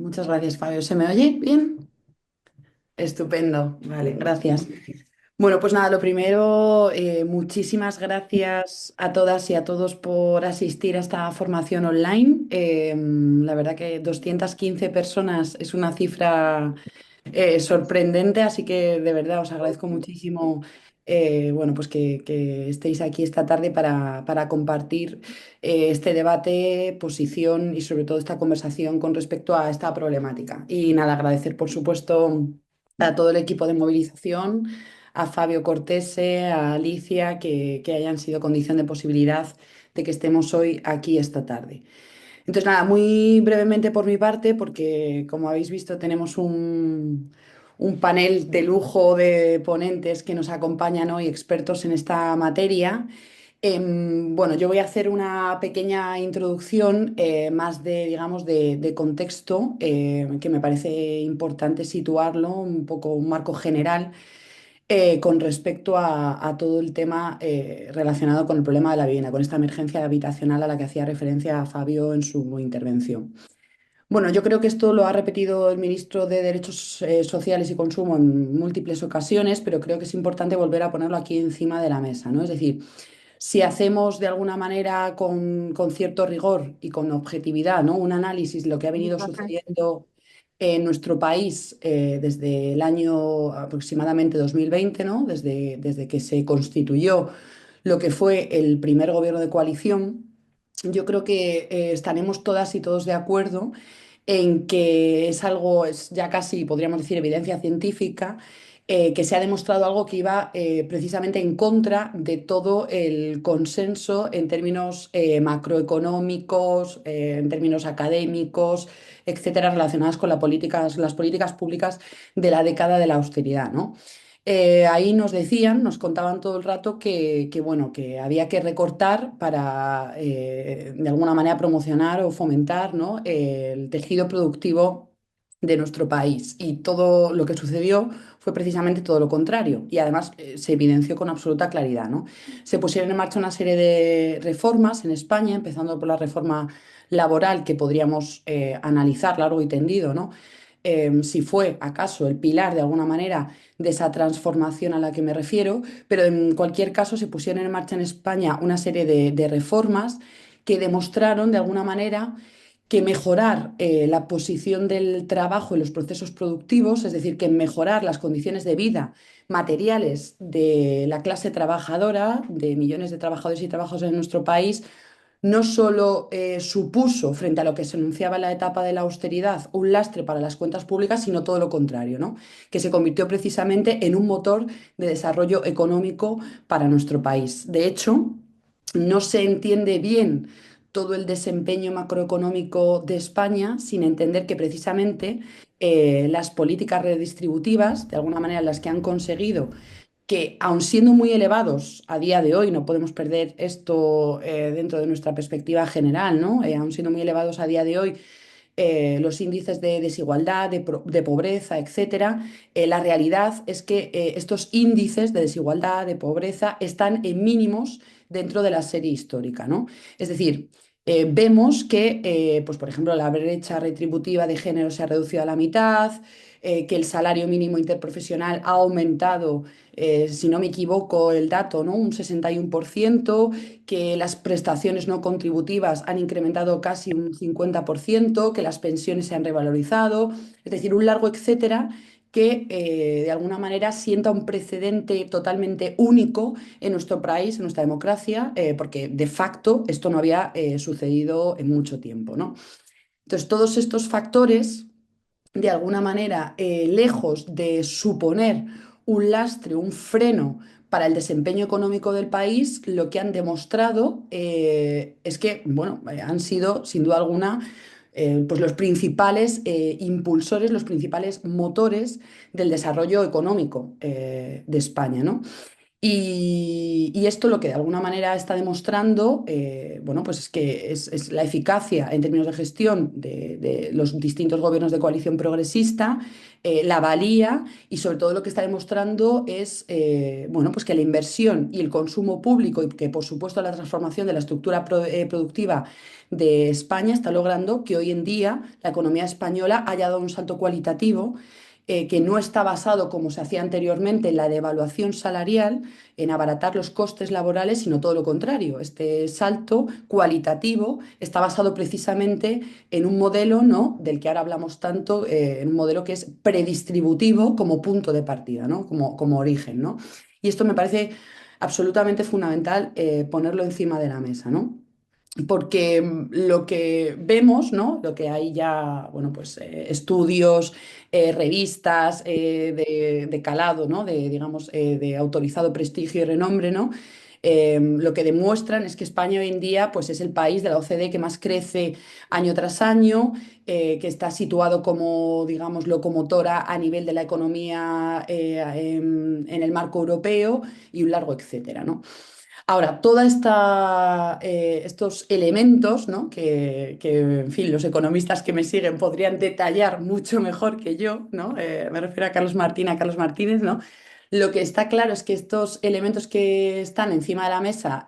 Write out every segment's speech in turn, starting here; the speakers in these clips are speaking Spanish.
Muchas gracias, Fabio. ¿Se me oye bien? Estupendo. Vale, gracias. Bueno, pues nada, lo primero, muchísimas gracias a todas y a todos por asistir a esta formación online. La verdad que 215 personas es una cifra sorprendente, así que de verdad os agradezco muchísimo bueno, pues que estéis aquí esta tarde para compartir este debate, posición y sobre todo esta conversación con respecto a esta problemática. Y nada, agradecer por supuesto a todo el equipo de movilización, a Fabio Cortese, a Alicia, que hayan sido condición de posibilidad de que estemos hoy aquí esta tarde. Entonces, nada, muy brevemente por mi parte, porque como habéis visto tenemos un panel de lujo de ponentes que nos acompañan hoy, expertos en esta materia. Bueno, yo voy a hacer una pequeña introducción más de, digamos, de contexto, que me parece importante situarlo, un poco un marco general con respecto a todo el tema relacionado con el problema de la vivienda, con esta emergencia habitacional a la que hacía referencia Fabio en su intervención. Bueno, yo creo que esto lo ha repetido el ministro de Derechos Sociales y Consumo en múltiples ocasiones, pero creo que es importante volver a ponerlo aquí encima de la mesa, ¿no? Es decir, si hacemos de alguna manera con cierto rigor y con objetividad, ¿no? Un análisis de lo que ha venido sucediendo en nuestro país desde el año aproximadamente 2020, ¿no? Desde que se constituyó lo que fue el primer gobierno de coalición, yo creo que estaremos todas y todos de acuerdo en que es algo, es ya casi, podríamos decir, evidencia científica, que se ha demostrado algo que iba precisamente en contra de todo el consenso en términos macroeconómicos, en términos académicos, etcétera, relacionadas con las políticas públicas de la década de la austeridad, ¿no? Ahí nos decían, nos contaban todo el rato bueno, que había que recortar para de alguna manera promocionar o fomentar, ¿no? El tejido productivo de nuestro país. Y todo lo que sucedió fue precisamente todo lo contrario. Y además se evidenció con absoluta claridad, ¿no? Se pusieron en marcha una serie de reformas en España, empezando por la reforma laboral que podríamos analizar largo y tendido, ¿no? Si fue acaso el pilar de alguna manera de esa transformación a la que me refiero, pero en cualquier caso se pusieron en marcha en España una serie de reformas que demostraron de alguna manera que mejorar la posición del trabajo en los procesos productivos, es decir, que mejorar las condiciones de vida materiales de la clase trabajadora, de millones de trabajadores y trabajadoras en nuestro país, no solo supuso, frente a lo que se anunciaba en la etapa de la austeridad, un lastre para las cuentas públicas, sino todo lo contrario, ¿no? Que se convirtió precisamente en un motor de desarrollo económico para nuestro país. De hecho, no se entiende bien todo el desempeño macroeconómico de España sin entender que precisamente las políticas redistributivas, de alguna manera las que han conseguido que aun siendo muy elevados a día de hoy, no podemos perder esto dentro de nuestra perspectiva general, ¿no? Aun siendo muy elevados a día de hoy los índices de desigualdad, de pobreza, etcétera, la realidad es que estos índices de desigualdad, de pobreza, están en mínimos dentro de la serie histórica, ¿no? Es decir, vemos que, pues, por ejemplo, la brecha retributiva de género se ha reducido a la mitad, que el salario mínimo interprofesional ha aumentado, si no me equivoco el dato, ¿no? Un 61%, que las prestaciones no contributivas han incrementado casi un 50%, que las pensiones se han revalorizado, es decir, un largo etcétera que de alguna manera sienta un precedente totalmente único en nuestro país, en nuestra democracia, porque de facto esto no había sucedido en mucho tiempo, ¿no? Entonces, todos estos factores de alguna manera, lejos de suponer un lastre, un freno para el desempeño económico del país, lo que han demostrado es que, bueno, han sido, sin duda alguna, pues los principales impulsores, los principales motores del desarrollo económico de España, ¿no? Y esto lo que de alguna manera está demostrando, bueno, pues es que es la eficacia en términos de gestión de los distintos gobiernos de coalición progresista, la valía y sobre todo lo que está demostrando es, bueno, pues que la inversión y el consumo público y que por supuesto la transformación de la estructura productiva de España está logrando que hoy en día la economía española haya dado un salto cualitativo que no está basado, como se hacía anteriormente, en la devaluación salarial, en abaratar los costes laborales, sino todo lo contrario. Este salto cualitativo está basado precisamente en un modelo, ¿no?, del que ahora hablamos tanto, en un modelo que es predistributivo como punto de partida, ¿no?, como origen, ¿no? Y esto me parece absolutamente fundamental ponerlo encima de la mesa, ¿no? Porque lo que vemos, ¿no? Lo que hay ya, bueno, pues estudios, revistas de calado, ¿no? De, digamos, de autorizado prestigio y renombre, ¿no? Lo que demuestran es que España hoy en día, pues, es el país de la OCDE que más crece año tras año, que está situado como, digamos, locomotora a nivel de la economía en el marco europeo y un largo etcétera, ¿no? Ahora, estos elementos, ¿no?, en fin, los economistas que me siguen podrían detallar mucho mejor que yo, ¿no? Me refiero a Carlos Martín, a Carlos Martínez, ¿no? Lo que está claro es que estos elementos que están encima de la mesa,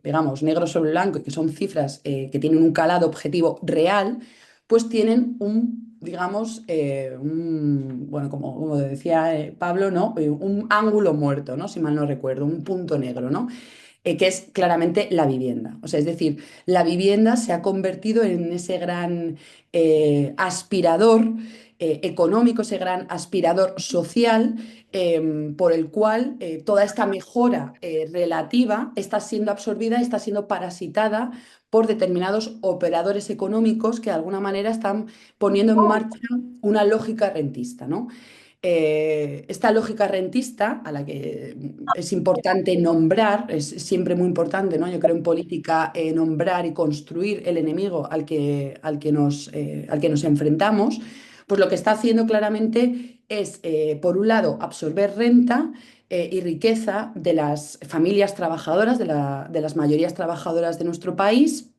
digamos, negro sobre blanco, y que son cifras que tienen un calado objetivo real, pues tienen digamos, bueno, como decía Pablo, ¿no? Un ángulo muerto, ¿no? Si mal no recuerdo, un punto negro, ¿no? Que es claramente la vivienda. O sea, es decir, la vivienda se ha convertido en ese gran aspirador económico, ese gran aspirador social, por el cual toda esta mejora relativa está siendo absorbida, está siendo parasitada por determinados operadores económicos que de alguna manera están poniendo en marcha una lógica rentista, ¿no? Esta lógica rentista, a la que es importante nombrar, es siempre muy importante, ¿no? Yo creo en política nombrar y construir el enemigo al que nos enfrentamos, pues lo que está haciendo claramente es, por un lado, absorber renta y riqueza de las familias trabajadoras, de las mayorías trabajadoras de nuestro país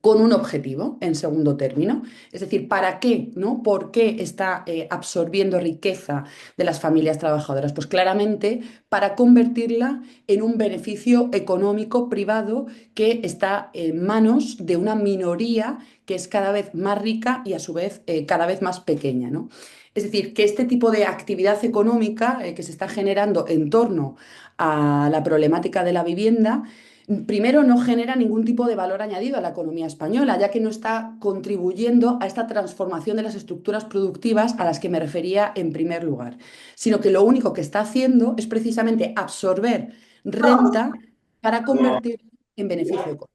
con un objetivo, en segundo término. Es decir, ¿para qué? ¿No? ¿Por qué está absorbiendo riqueza de las familias trabajadoras? Pues claramente para convertirla en un beneficio económico privado que está en manos de una minoría que es cada vez más rica y a su vez cada vez más pequeña, ¿no? Es decir, que este tipo de actividad económica que se está generando en torno a la problemática de la vivienda, primero, no genera ningún tipo de valor añadido a la economía española, ya que no está contribuyendo a esta transformación de las estructuras productivas a las que me refería en primer lugar, sino que lo único que está haciendo es precisamente absorber renta para convertirla en beneficio económico.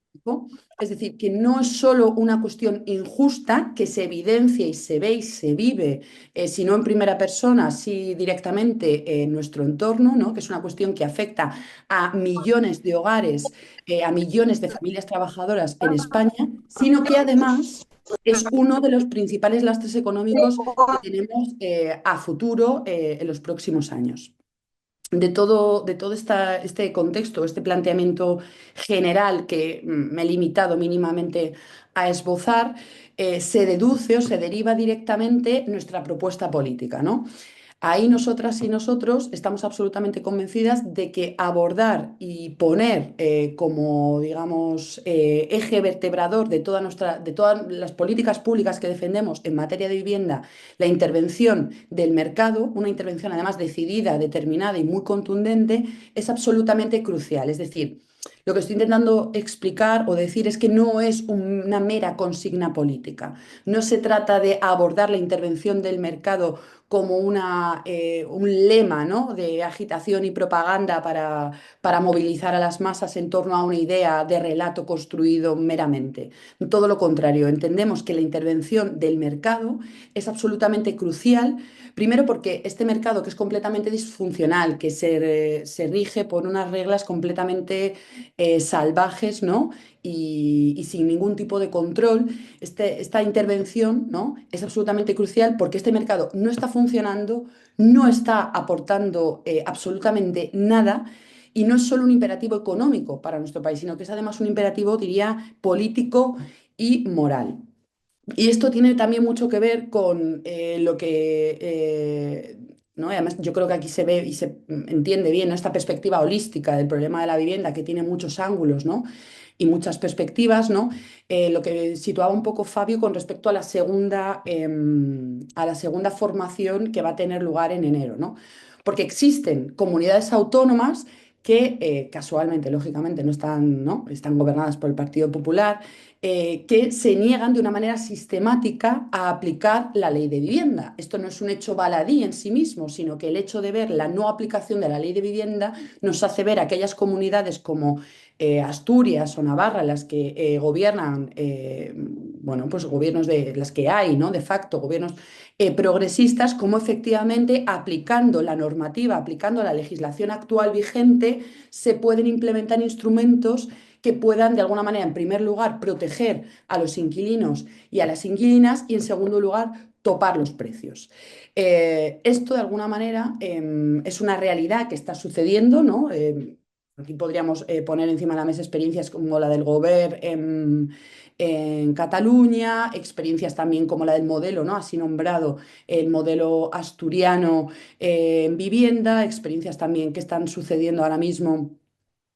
Es decir, que no es solo una cuestión injusta que se evidencia y se ve y se vive, si no en primera persona, sí directamente en nuestro entorno, ¿no? Que es una cuestión que afecta a millones de hogares, a millones de familias trabajadoras en España, sino que además es uno de los principales lastres económicos que tenemos a futuro en los próximos años. De todo este contexto, este planteamiento general que me he limitado mínimamente a esbozar, se deduce o se deriva directamente nuestra propuesta política, ¿no? Ahí nosotras y nosotros estamos absolutamente convencidas de que abordar y poner como, digamos, eje vertebrador de todas las políticas públicas que defendemos en materia de vivienda, la intervención del mercado, una intervención además decidida, determinada y muy contundente, es absolutamente crucial. Es decir, lo que estoy intentando explicar o decir es que no es una mera consigna política. No se trata de abordar la intervención del mercado como un lema, ¿no?, de agitación y propaganda para movilizar a las masas en torno a una idea de relato construido meramente. Todo lo contrario, entendemos que la intervención del mercado es absolutamente crucial. Primero porque este mercado, que es completamente disfuncional, que se rige por unas reglas completamente salvajes, ¿no? Y sin ningún tipo de control, esta intervención, ¿no?, es absolutamente crucial porque este mercado no está funcionando, no está aportando absolutamente nada y no es solo un imperativo económico para nuestro país, sino que es además un imperativo, diría, político y moral. Y esto tiene también mucho que ver con lo que, ¿no? Y además yo creo que aquí se ve y se entiende bien, ¿no? Esta perspectiva holística del problema de la vivienda que tiene muchos ángulos, ¿no? Y muchas perspectivas, ¿no? Lo que situaba un poco Fabio con respecto a la segunda formación que va a tener lugar en enero, ¿no? Porque existen comunidades autónomas que casualmente, lógicamente, ¿no? Están gobernadas por el Partido Popular, que se niegan de una manera sistemática a aplicar la ley de vivienda. Esto no es un hecho baladí en sí mismo, sino que el hecho de ver la no aplicación de la ley de vivienda nos hace ver aquellas comunidades como Asturias o Navarra, las que gobiernan, bueno, pues gobiernos de las que hay, ¿no? De facto, gobiernos progresistas, como efectivamente aplicando la normativa, aplicando la legislación actual vigente, se pueden implementar instrumentos que puedan, de alguna manera, en primer lugar, proteger a los inquilinos y a las inquilinas y, en segundo lugar, topar los precios. Esto, de alguna manera, es una realidad que está sucediendo, ¿no? Aquí podríamos poner encima de la mesa experiencias como la del Govern en Cataluña, experiencias también como la del modelo, ¿no? Así nombrado, el modelo asturiano en vivienda, experiencias también que están sucediendo ahora mismo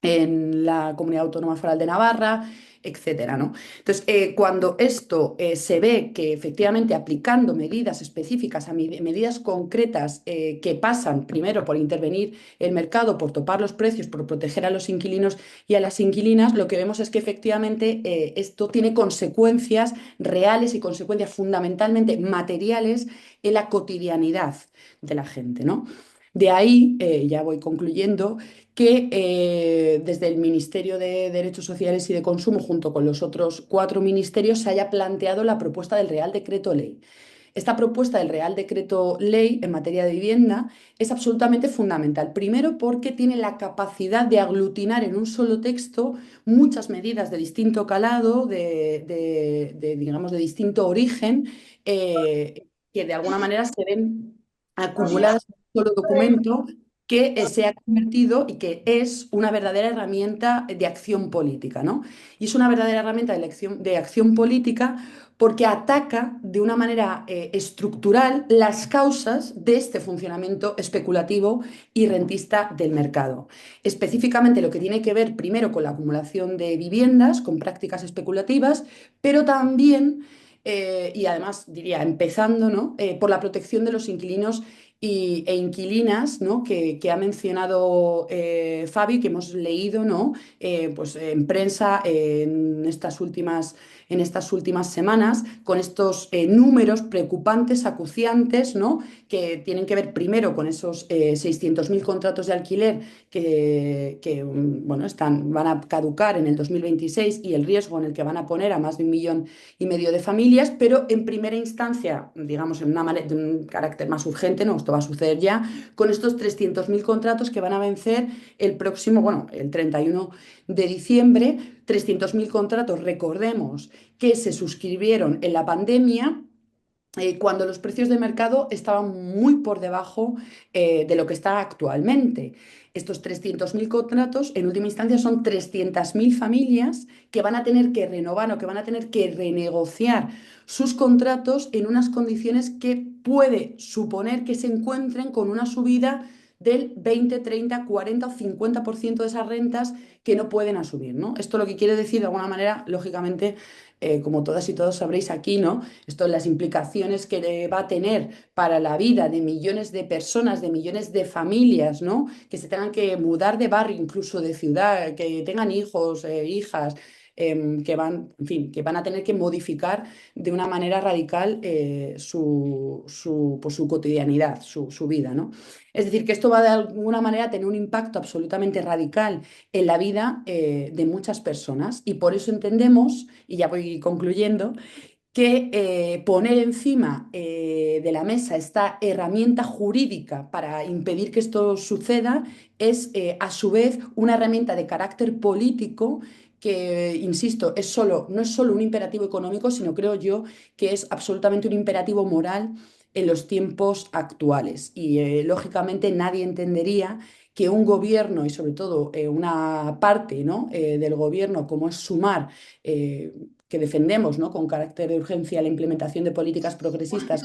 en la Comunidad Autónoma Foral de Navarra, etcétera, ¿no? Entonces, cuando esto se ve que efectivamente aplicando medidas específicas a medidas concretas que pasan primero por intervenir el mercado, por topar los precios, por proteger a los inquilinos y a las inquilinas, lo que vemos es que efectivamente esto tiene consecuencias reales y consecuencias fundamentalmente materiales en la cotidianidad de la gente, ¿no? De ahí, ya voy concluyendo, que desde el Ministerio de Derechos Sociales y de Consumo, junto con los otros cuatro ministerios, se haya planteado la propuesta del Real Decreto Ley. Esta propuesta del Real Decreto Ley en materia de vivienda es absolutamente fundamental. Primero, porque tiene la capacidad de aglutinar en un solo texto muchas medidas de distinto calado, digamos, de distinto origen, que de alguna manera se ven acumuladas en un solo documento que se ha convertido y que es una verdadera herramienta de acción política, ¿no? Y es una verdadera herramienta de acción política porque ataca de una manera estructural las causas de este funcionamiento especulativo y rentista del mercado. Específicamente lo que tiene que ver primero con la acumulación de viviendas, con prácticas especulativas, pero también, y además diría empezando, ¿no? Por la protección de los inquilinos e inquilinas, ¿no? Que ha mencionado Fabi, que hemos leído, ¿no? Pues en prensa en estas últimas semanas, con estos números preocupantes, acuciantes, ¿no? Que tienen que ver primero con esos 600.000 contratos de alquiler bueno, van a caducar en el 2026 y el riesgo en el que van a poner a más de 1,5 millones de familias, pero en primera instancia, digamos, de un carácter más urgente, no, esto va a suceder ya, con estos 300.000 contratos que van a vencer el próximo, bueno, el 31 de diciembre, 300.000 contratos, recordemos, que se suscribieron en la pandemia cuando los precios de mercado estaban muy por debajo de lo que está actualmente. Estos 300.000 contratos, en última instancia, son 300.000 familias que van a tener que renovar o que van a tener que renegociar sus contratos en unas condiciones que puede suponer que se encuentren con una subida del 20, 30, 40 o 50% de esas rentas que no pueden asumir, ¿no? Esto lo que quiere decir, de alguna manera, lógicamente, como todas y todos sabréis aquí, ¿no? Esto, las implicaciones que va a tener para la vida de millones de personas, de millones de familias, ¿no? Que se tengan que mudar de barrio, incluso de ciudad, que tengan hijos, hijas, que van, en fin, que van a tener que modificar de una manera radical pues, su cotidianidad, su vida, ¿no? Es decir, que esto va de alguna manera a tener un impacto absolutamente radical en la vida de muchas personas y por eso entendemos, y ya voy concluyendo, que poner encima de la mesa esta herramienta jurídica para impedir que esto suceda es, a su vez, una herramienta de carácter político que, insisto, no es solo un imperativo económico, sino creo yo que es absolutamente un imperativo moral en los tiempos actuales. Y lógicamente nadie entendería que un gobierno y sobre todo una parte, ¿no? Del gobierno, como es Sumar, que defendemos, ¿no? Con carácter de urgencia la implementación de políticas progresistas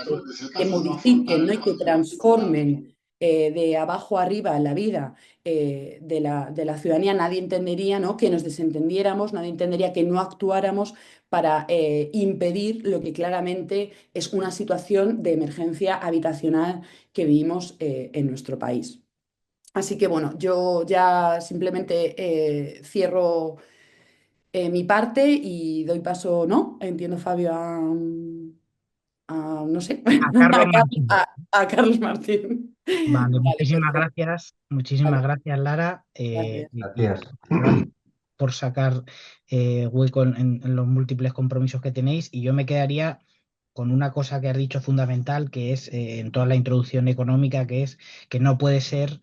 que modifiquen, ¿no? Y que transformen de abajo arriba la vida de la ciudadanía, nadie entendería, ¿no? Que nos desentendiéramos, nadie entendería que no actuáramos para impedir lo que claramente es una situación de emergencia habitacional que vivimos en nuestro país. Así que bueno, yo ya simplemente cierro mi parte y doy paso, ¿no? Entiendo, Fabio, no sé, A Carlos Martín. a Carlos Martín. Vale, Vale, perfecto. muchísimas Vale, gracias, Lara, gracias. y Gracias. gracias por sacar hueco en los múltiples compromisos que tenéis. Y yo me quedaría con una cosa que has dicho fundamental, que es en toda la introducción económica, que es que no puede ser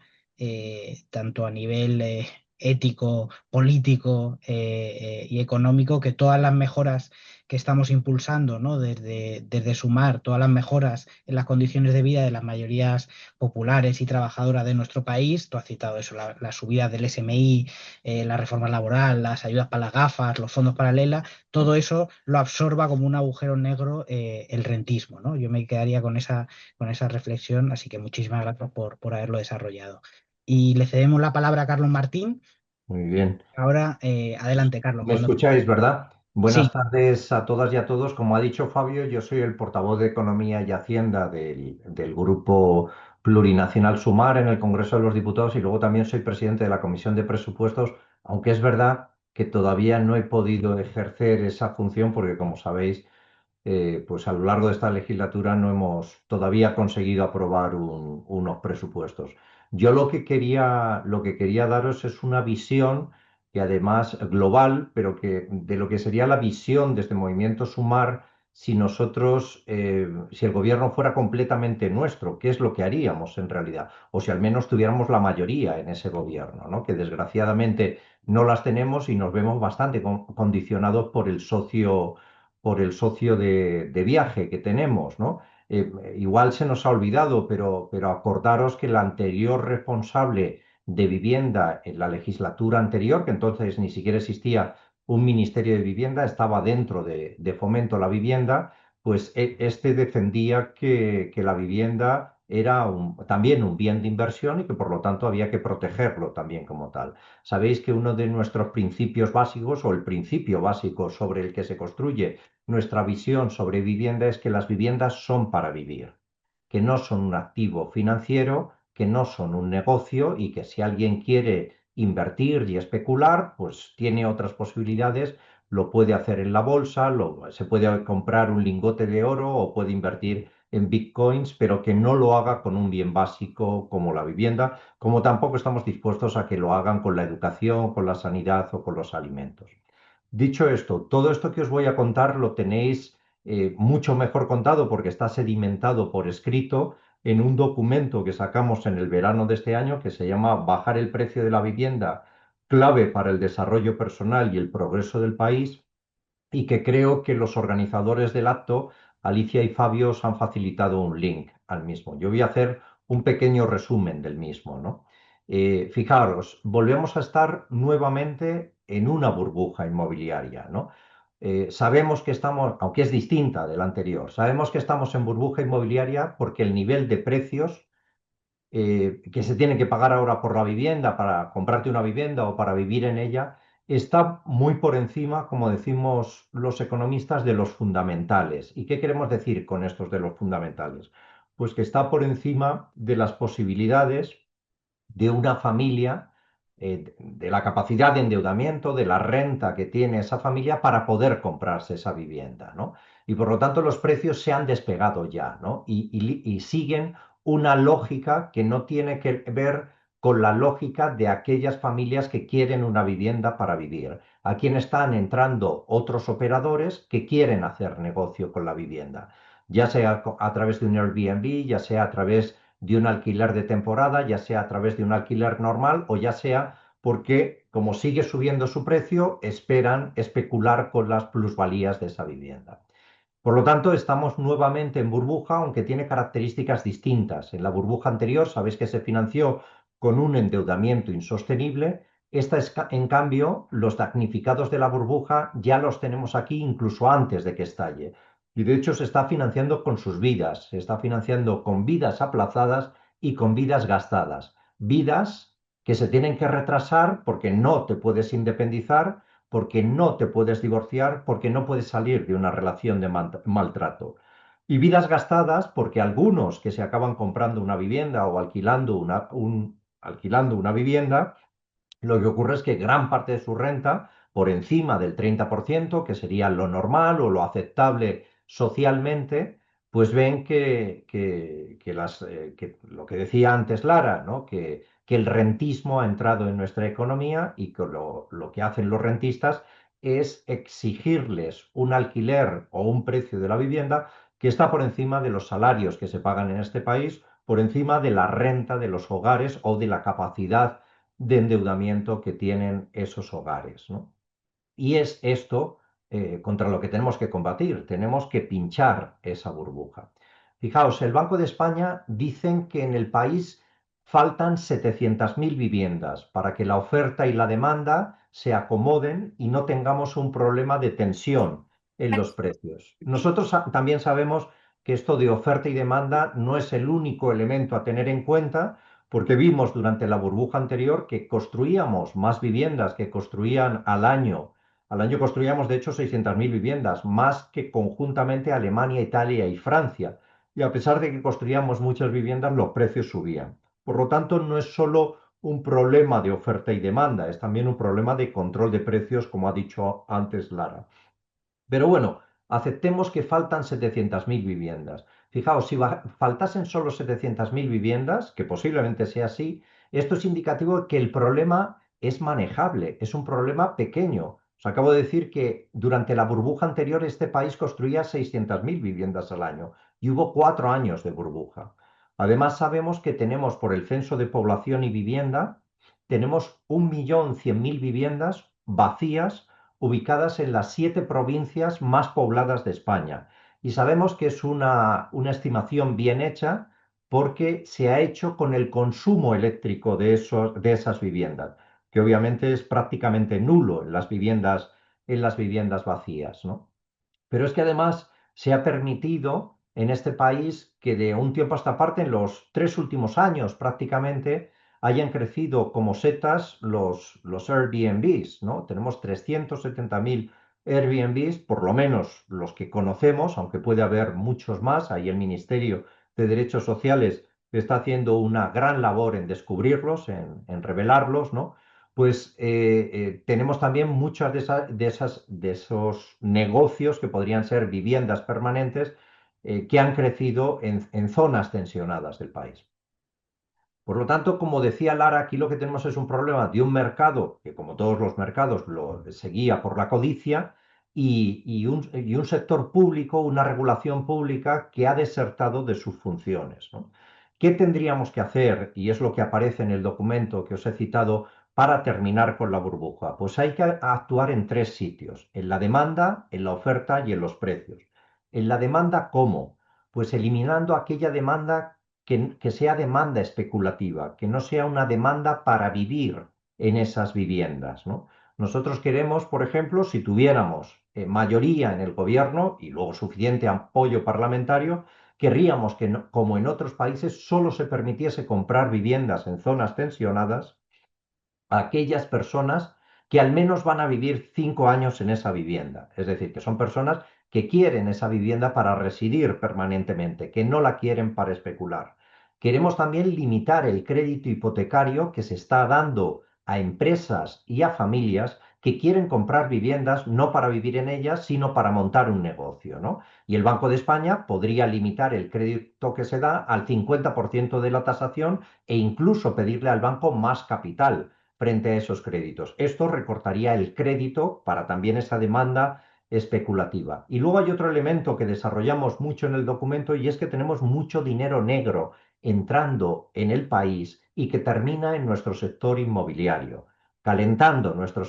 tanto a nivel ético, político y económico, que todas las mejoras que estamos impulsando, ¿no? Desde Sumar, todas las mejoras en las condiciones de vida de las mayorías populares y trabajadoras de nuestro país. Tú has citado eso, la subida del SMI, la reforma laboral, las ayudas para las gafas, los fondos paralelos, todo eso lo absorba como un agujero negro el rentismo, ¿no? Yo me quedaría con esa reflexión, así que muchísimas gracias por haberlo desarrollado. Y le cedemos la palabra a Carlos Martín. Muy bien. Ahora, adelante, Carlos, ¿Me cuando... escucháis, verdad? Buenas Sí, tardes a todas y a todos. Como ha dicho Fabio, yo soy el portavoz de Economía y Hacienda del Grupo Plurinacional Sumar en el Congreso de los Diputados y luego también soy presidente de la Comisión de Presupuestos, aunque es verdad que todavía no he podido ejercer esa función porque, como sabéis, pues a lo largo de esta legislatura no hemos todavía conseguido aprobar unos presupuestos. Yo lo que quería daros es una visión que además global, pero que de lo que sería la visión de este movimiento Sumar si nosotros, si el gobierno fuera completamente nuestro, ¿qué es lo que haríamos en realidad? O si al menos tuviéramos la mayoría en ese gobierno, ¿no? Que desgraciadamente no las tenemos y nos vemos bastante condicionados por el socio de viaje que tenemos, ¿no? Igual se nos ha olvidado, pero acordaros que el anterior responsable de vivienda en la legislatura anterior, que entonces ni siquiera existía un ministerio de vivienda, estaba dentro de Fomento a la Vivienda, pues este defendía que la vivienda era también un bien de inversión y que por lo tanto había que protegerlo también como tal. Sabéis que uno de nuestros principios básicos o el principio básico sobre el que se construye nuestra visión sobre vivienda es que las viviendas son para vivir, que no son un activo financiero, que no son un negocio y que si alguien quiere invertir y especular, pues tiene otras posibilidades, lo puede hacer en la bolsa, se puede comprar un lingote de oro o puede invertir en bitcoins, pero que no lo haga con un bien básico como la vivienda, como tampoco estamos dispuestos a que lo hagan con la educación, con la sanidad o con los alimentos. Dicho esto, todo esto que os voy a contar lo tenéis mucho mejor contado porque está sedimentado por escrito en un documento que sacamos en el verano de este año que se llama Bajar el precio de la vivienda, clave para el desarrollo personal y el progreso del país, y que creo que los organizadores del acto, Alicia y Fabio, os han facilitado un link al mismo. Yo voy a hacer un pequeño resumen del mismo, ¿no? Fijaros, volvemos a estar nuevamente en una burbuja inmobiliaria, ¿no? Sabemos que estamos, aunque es distinta de la anterior, sabemos que estamos en burbuja inmobiliaria porque el nivel de precios que se tiene que pagar ahora por la vivienda, para comprarte una vivienda o para vivir en ella, está muy por encima, como decimos los economistas, de los fundamentales. ¿Y qué queremos decir con estos de los fundamentales? Pues que está por encima de las posibilidades de una familia, de la capacidad de endeudamiento, de la renta que tiene esa familia para poder comprarse esa vivienda, ¿no? Y por lo tanto los precios se han despegado ya, ¿no? Y siguen una lógica que no tiene que ver con la lógica de aquellas familias que quieren una vivienda para vivir. Aquí están entrando otros operadores que quieren hacer negocio con la vivienda, ya sea a través de un Airbnb, ya sea a través de un alquiler de temporada, ya sea a través de un alquiler normal o ya sea porque, como sigue subiendo su precio, esperan especular con las plusvalías de esa vivienda. Por lo tanto, estamos nuevamente en burbuja, aunque tiene características distintas. En la burbuja anterior, sabéis que se financió con un endeudamiento insostenible. En cambio, los damnificados de la burbuja ya los tenemos aquí incluso antes de que estalle. Y de hecho se está financiando con sus vidas, se está financiando con vidas aplazadas y con vidas gastadas. Vidas que se tienen que retrasar porque no te puedes independizar, porque no te puedes divorciar, porque no puedes salir de una relación de maltrato. Y vidas gastadas porque algunos que se acaban comprando una vivienda o alquilando una vivienda, lo que ocurre es que gran parte de su renta, por encima del 30%, que sería lo normal o lo aceptable socialmente, pues ven que lo que decía antes Lara, ¿no? Que el rentismo ha entrado en nuestra economía y que lo que hacen los rentistas es exigirles un alquiler o un precio de la vivienda que está por encima de los salarios que se pagan en este país, por encima de la renta de los hogares o de la capacidad de endeudamiento que tienen esos hogares, ¿no? Y es esto contra lo que tenemos que combatir. Tenemos que pinchar esa burbuja. Fijaos, el Banco de España dicen que en el país faltan 700.000 viviendas para que la oferta y la demanda se acomoden y no tengamos un problema de tensión en los precios. Nosotros también sabemos que esto de oferta y demanda no es el único elemento a tener en cuenta, porque vimos durante la burbuja anterior que construíamos más viviendas que construían al año. Al año construíamos, de hecho, 600.000 viviendas, más que conjuntamente Alemania, Italia y Francia. Y a pesar de que construíamos muchas viviendas, los precios subían. Por lo tanto, no es solo un problema de oferta y demanda, es también un problema de control de precios, como ha dicho antes Lara. Pero bueno, aceptemos que faltan 700.000 viviendas. Fijaos, si faltasen solo 700.000 viviendas, que posiblemente sea así, esto es indicativo de que el problema es manejable, es un problema pequeño. Os acabo de decir que durante la burbuja anterior este país construía 600.000 viviendas al año y hubo 4 años de burbuja. Además, sabemos que tenemos por el Censo de Población y Vivienda, tenemos 1.100.000 viviendas vacías ubicadas en las 7 provincias más pobladas de España. Y sabemos que es una estimación bien hecha porque se ha hecho con el consumo eléctrico de esas viviendas, que obviamente es prácticamente nulo en las viviendas vacías, ¿no? Pero es que además se ha permitido en este país que de un tiempo a esta parte, en los 3 últimos años prácticamente, hayan crecido como setas los Airbnbs, ¿no? Tenemos 370.000 Airbnbs, por lo menos los que conocemos, aunque puede haber muchos más. Ahí el Ministerio de Derechos Sociales está haciendo una gran labor en descubrirlos, en revelarlos, ¿no? Pues tenemos también muchas de esos negocios que podrían ser viviendas permanentes que han crecido en zonas tensionadas del país. Por lo tanto, como decía Lara, aquí lo que tenemos es un problema de un mercado que, como todos los mercados, se guía por la codicia y un sector público, una regulación pública que ha desertado de sus funciones, ¿no? ¿Qué tendríamos que hacer? Y es lo que aparece en el documento que os he citado para terminar con la burbuja. Pues hay que actuar en 3 sitios: en la demanda, en la oferta y en los precios. En la demanda, ¿cómo? Pues eliminando aquella demanda que sea demanda especulativa, que no sea una demanda para vivir en esas viviendas, ¿no? Nosotros queremos, por ejemplo, si tuviéramos mayoría en el gobierno y luego suficiente apoyo parlamentario, querríamos que, como en otros países, solo se permitiese comprar viviendas en zonas tensionadas a aquellas personas que al menos van a vivir 5 años en esa vivienda. Es decir, que son personas que quieren esa vivienda para residir permanentemente, que no la quieren para especular. Queremos también limitar el crédito hipotecario que se está dando a empresas y a familias que quieren comprar viviendas no para vivir en ellas, sino para montar un negocio, ¿no? Y el Banco de España podría limitar el crédito que se da al 50% de la tasación e incluso pedirle al banco más capital frente a esos créditos. Esto recortaría el crédito para también esa demanda especulativa. Y luego hay otro elemento que desarrollamos mucho en el documento y es que tenemos mucho dinero negro entrando en el país y que termina en nuestro sector inmobiliario, calentando nuestro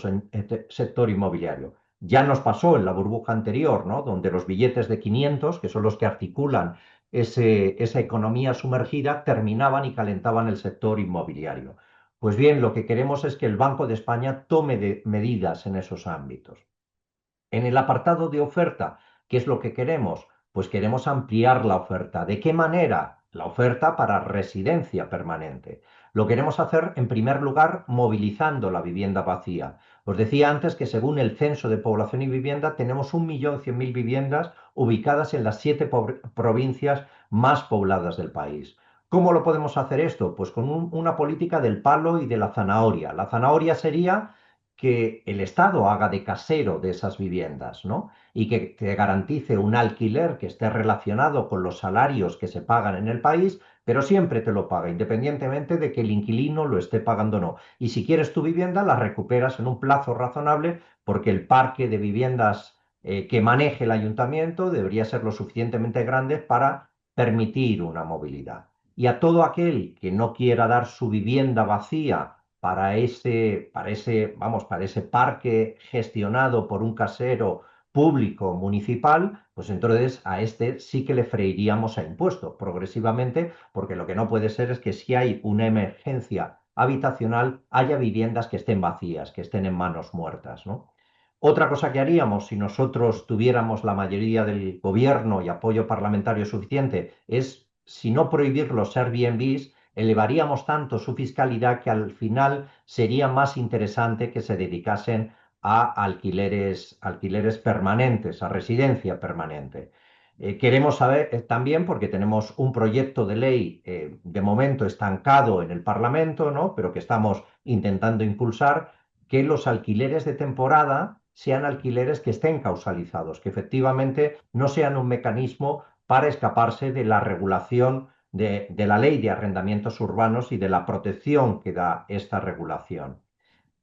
sector inmobiliario. Ya nos pasó en la burbuja anterior, ¿no? Donde los billetes de 500, que son los que articulan esa economía sumergida, terminaban y calentaban el sector inmobiliario. Pues bien, lo que queremos es que el Banco de España tome medidas en esos ámbitos. En el apartado de oferta, ¿qué es lo que queremos? Pues queremos ampliar la oferta. ¿De qué manera? La oferta para residencia permanente. Lo queremos hacer, en primer lugar, movilizando la vivienda vacía. Os decía antes que según el Censo de Población y Vivienda tenemos 1.100.000 viviendas ubicadas en las 7 provincias más pobladas del país. ¿Cómo lo podemos hacer esto? Pues con una política del palo y de la zanahoria. La zanahoria sería que el Estado haga de casero de esas viviendas, ¿no? Y que te garantice un alquiler que esté relacionado con los salarios que se pagan en el país, pero siempre te lo paga, independientemente de que el inquilino lo esté pagando o no. Y si quieres tu vivienda, la recuperas en un plazo razonable, porque el parque de viviendas que maneje el ayuntamiento debería ser lo suficientemente grande para permitir una movilidad. Y a todo aquel que no quiera dar su vivienda vacía para ese parque gestionado por un casero público municipal, pues entonces a este sí que le freiríamos a impuesto progresivamente, porque lo que no puede ser es que si hay una emergencia habitacional haya viviendas que estén vacías, que estén en manos muertas, ¿no? Otra cosa que haríamos si nosotros tuviéramos la mayoría del gobierno y apoyo parlamentario suficiente es, si no prohibir los Airbnbs, elevaríamos tanto su fiscalidad que al final sería más interesante que se dedicasen a alquileres permanentes, a residencia permanente. Queremos saber también, porque tenemos un proyecto de ley de momento estancado en el Parlamento, ¿no? Pero que estamos intentando impulsar, que los alquileres de temporada sean alquileres que estén causalizados, que efectivamente no sean un mecanismo para escaparse de la regulación de la ley de arrendamientos urbanos y de la protección que da esta regulación.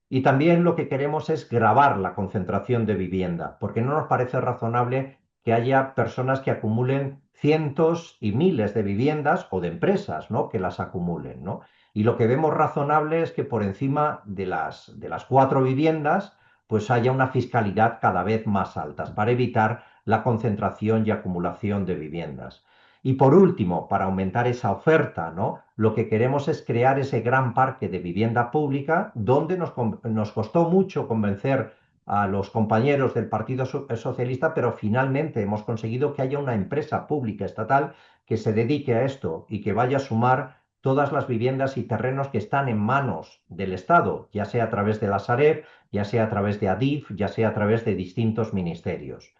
Y también lo que queremos es gravar la concentración de vivienda, porque no nos parece razonable que haya personas que acumulen cientos y miles de viviendas o de empresas, ¿no? Que las acumulen, ¿no? Y lo que vemos razonable es que por encima de las 4 viviendas, pues haya una fiscalidad cada vez más alta para evitar la concentración y acumulación de viviendas. Y por último, para aumentar esa oferta, ¿no? Lo que queremos es crear ese gran parque de vivienda pública donde nos costó mucho convencer a los compañeros del Partido Socialista, pero finalmente hemos conseguido que haya una empresa pública estatal que se dedique a esto y que vaya a sumar todas las viviendas y terrenos que están en manos del Estado, ya sea a través de la Sareb, ya sea a través de Adif, ya sea a través de distintos ministerios.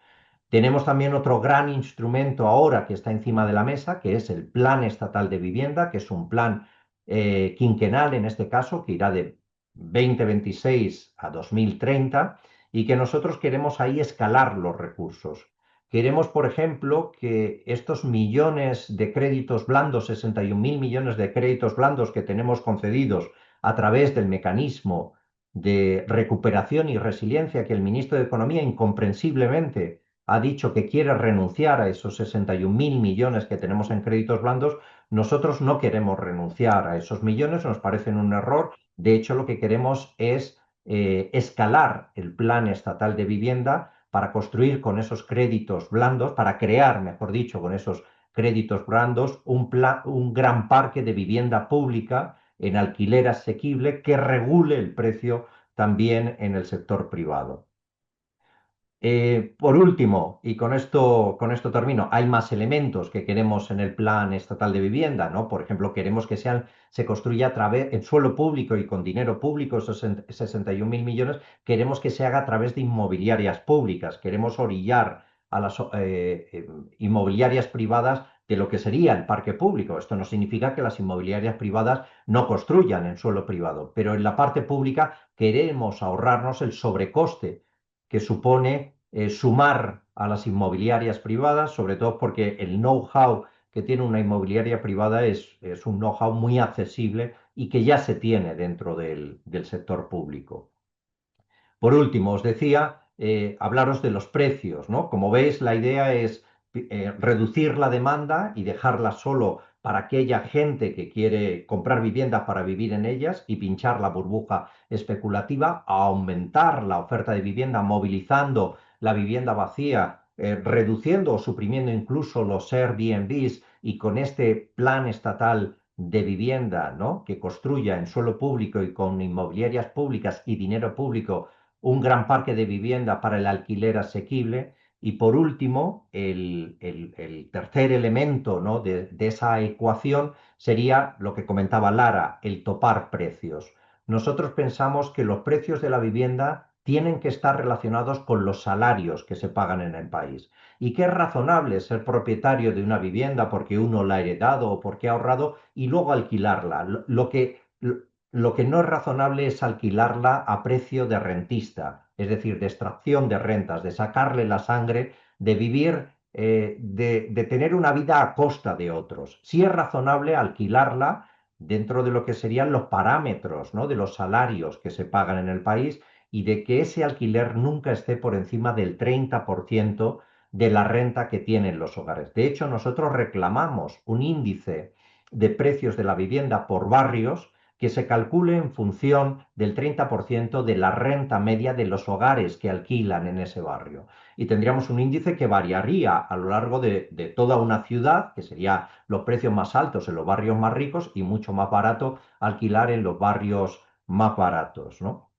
Tenemos también otro gran instrumento ahora que está encima de la mesa, que es el Plan Estatal de Vivienda, que es un plan quinquenal en este caso, que irá de 2026 a 2030 y que nosotros queremos ahí escalar los recursos. Queremos, por ejemplo, que estos millones de créditos blandos, 61.000 millones de créditos blandos que tenemos concedidos a través del mecanismo de recuperación y resiliencia que el ministro de Economía incomprensiblemente ha dicho que quiere renunciar a esos 61.000 millones que tenemos en créditos blandos, nosotros no queremos renunciar a esos millones, nos parecen un error. De hecho, lo que queremos es escalar el plan estatal de vivienda para construir con esos créditos blandos, para crear, mejor dicho, con esos créditos blandos, un gran parque de vivienda pública en alquiler asequible que regule el precio también en el sector privado. Por último, y con esto termino, hay más elementos que queremos en el plan estatal de vivienda, ¿no? Por ejemplo, queremos que se construya a través, en suelo público y con dinero público, esos 61.000 millones, queremos que se haga a través de inmobiliarias públicas, queremos orillar a las inmobiliarias privadas de lo que sería el parque público. Esto no significa que las inmobiliarias privadas no construyan en suelo privado, pero en la parte pública queremos ahorrarnos el sobrecoste que supone sumar a las inmobiliarias privadas, sobre todo porque el know-how que tiene una inmobiliaria privada es un know-how muy accesible y que ya se tiene dentro del sector público. Por último, os decía, hablaros de los precios, ¿no? Como veis, la idea es reducir la demanda y dejarla solo para aquella gente que quiere comprar viviendas para vivir en ellas y pinchar la burbuja especulativa, a aumentar la oferta de vivienda, movilizando la vivienda vacía, reduciendo o suprimiendo incluso los Airbnbs y con este plan estatal de vivienda, ¿no?, que construya en suelo público y con inmobiliarias públicas y dinero público un gran parque de vivienda para el alquiler asequible. Y por último, el tercer elemento, ¿no?, de esa ecuación sería lo que comentaba Lara, el topar precios. Nosotros pensamos que los precios de la vivienda tienen que estar relacionados con los salarios que se pagan en el país y que es razonable ser propietario de una vivienda porque uno la ha heredado o porque ha ahorrado y luego alquilarla. Lo que no es razonable es alquilarla a precio de rentista, es decir, de extracción de rentas, de sacarle la sangre, de vivir, de tener una vida a costa de otros. Sí es razonable alquilarla dentro de lo que serían los parámetros, ¿no?, de los salarios que se pagan en el país y de que ese alquiler nunca esté por encima del 30% de la renta que tienen los hogares. De hecho, nosotros reclamamos un índice de precios de la vivienda por barrios que se calcule en función del 30% de la renta media de los hogares que alquilan en ese barrio. Y tendríamos un índice que variaría a lo largo de toda una ciudad, que sería los precios más altos en los barrios más ricos y mucho más barato alquilar en los barrios más baratos, ¿no?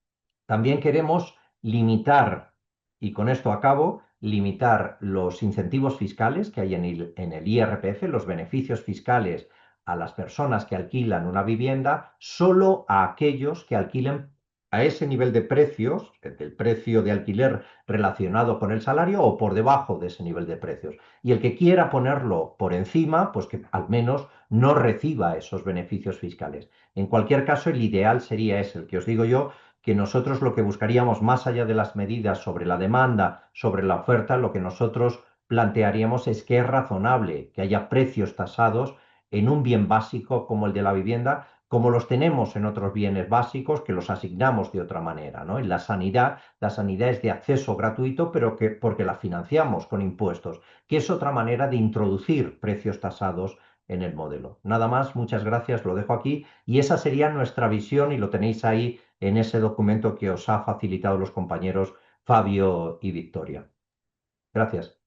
También queremos limitar, y con esto acabo, limitar los incentivos fiscales que hay en el IRPF, los beneficios fiscales a las personas que alquilan una vivienda, solo a aquellos que alquilen a ese nivel de precios, del precio de alquiler relacionado con el salario o por debajo de ese nivel de precios. Y el que quiera ponerlo por encima, pues que al menos no reciba esos beneficios fiscales. En cualquier caso, el ideal sería ese, el que os digo yo, que nosotros lo que buscaríamos, más allá de las medidas sobre la demanda, sobre la oferta, lo que nosotros plantearíamos es que es razonable que haya precios tasados en un bien básico como el de la vivienda, como los tenemos en otros bienes básicos que los asignamos de otra manera, ¿no? En la sanidad es de acceso gratuito, pero porque la financiamos con impuestos, que es otra manera de introducir precios tasados en el modelo. Nada más, muchas gracias, lo dejo aquí y esa sería nuestra visión y lo tenéis ahí en ese documento que os ha facilitado los compañeros Fabio y Victoria. Gracias.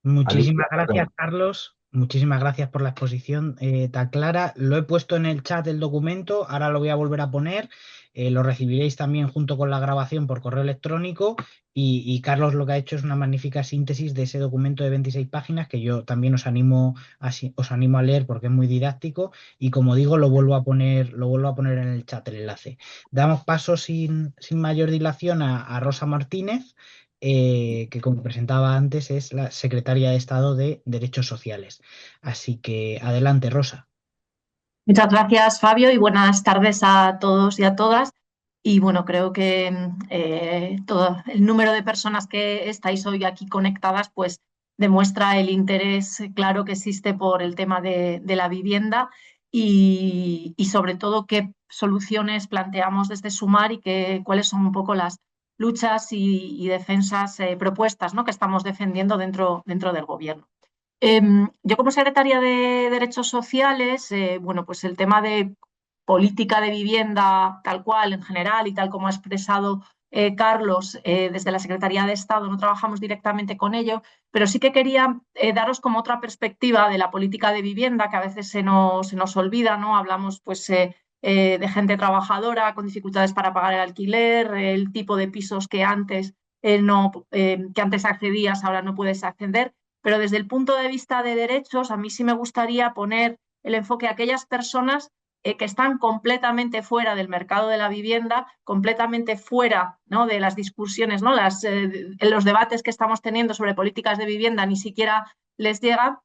Muchísimas Alicia, gracias, perdón. Carlos. Muchísimas gracias por la exposición tan clara. Lo he puesto en el chat del documento, ahora lo voy a volver a poner. Lo recibiréis también junto con la grabación por correo electrónico. Y Carlos lo que ha hecho es una magnífica síntesis de ese documento de 26 páginas que yo también os animo a leer porque es muy didáctico. Y como digo, lo vuelvo a poner en el chat el enlace. Damos paso sin mayor dilación a Rosa Martínez, que como presentaba antes es la secretaria de Estado de Derechos Sociales. Así que adelante, Rosa. Muchas gracias, Fabio, y buenas tardes a todos y a todas. Y bueno, creo que todo el número de personas que estáis hoy aquí conectadas, pues demuestra el interés claro que existe por el tema de la vivienda y sobre todo qué soluciones planteamos desde Sumar y cuáles son un poco las luchas y defensas propuestas, ¿no?, que estamos defendiendo dentro del gobierno. Yo como secretaria de Derechos Sociales, bueno, pues el tema de política de vivienda tal cual en general y tal como ha expresado Carlos, desde la Secretaría de Estado no trabajamos directamente con ello, pero sí que quería daros como otra perspectiva de la política de vivienda que a veces se nos olvida, ¿no? Hablamos pues de gente trabajadora con dificultades para pagar el alquiler, el tipo de pisos que antes, que antes accedías, ahora no puedes acceder. Pero desde el punto de vista de derechos, a mí sí me gustaría poner el enfoque a aquellas personas que están completamente fuera del mercado de la vivienda, completamente fuera, ¿no?, de las discusiones, ¿no?, los debates que estamos teniendo sobre políticas de vivienda ni siquiera les llega,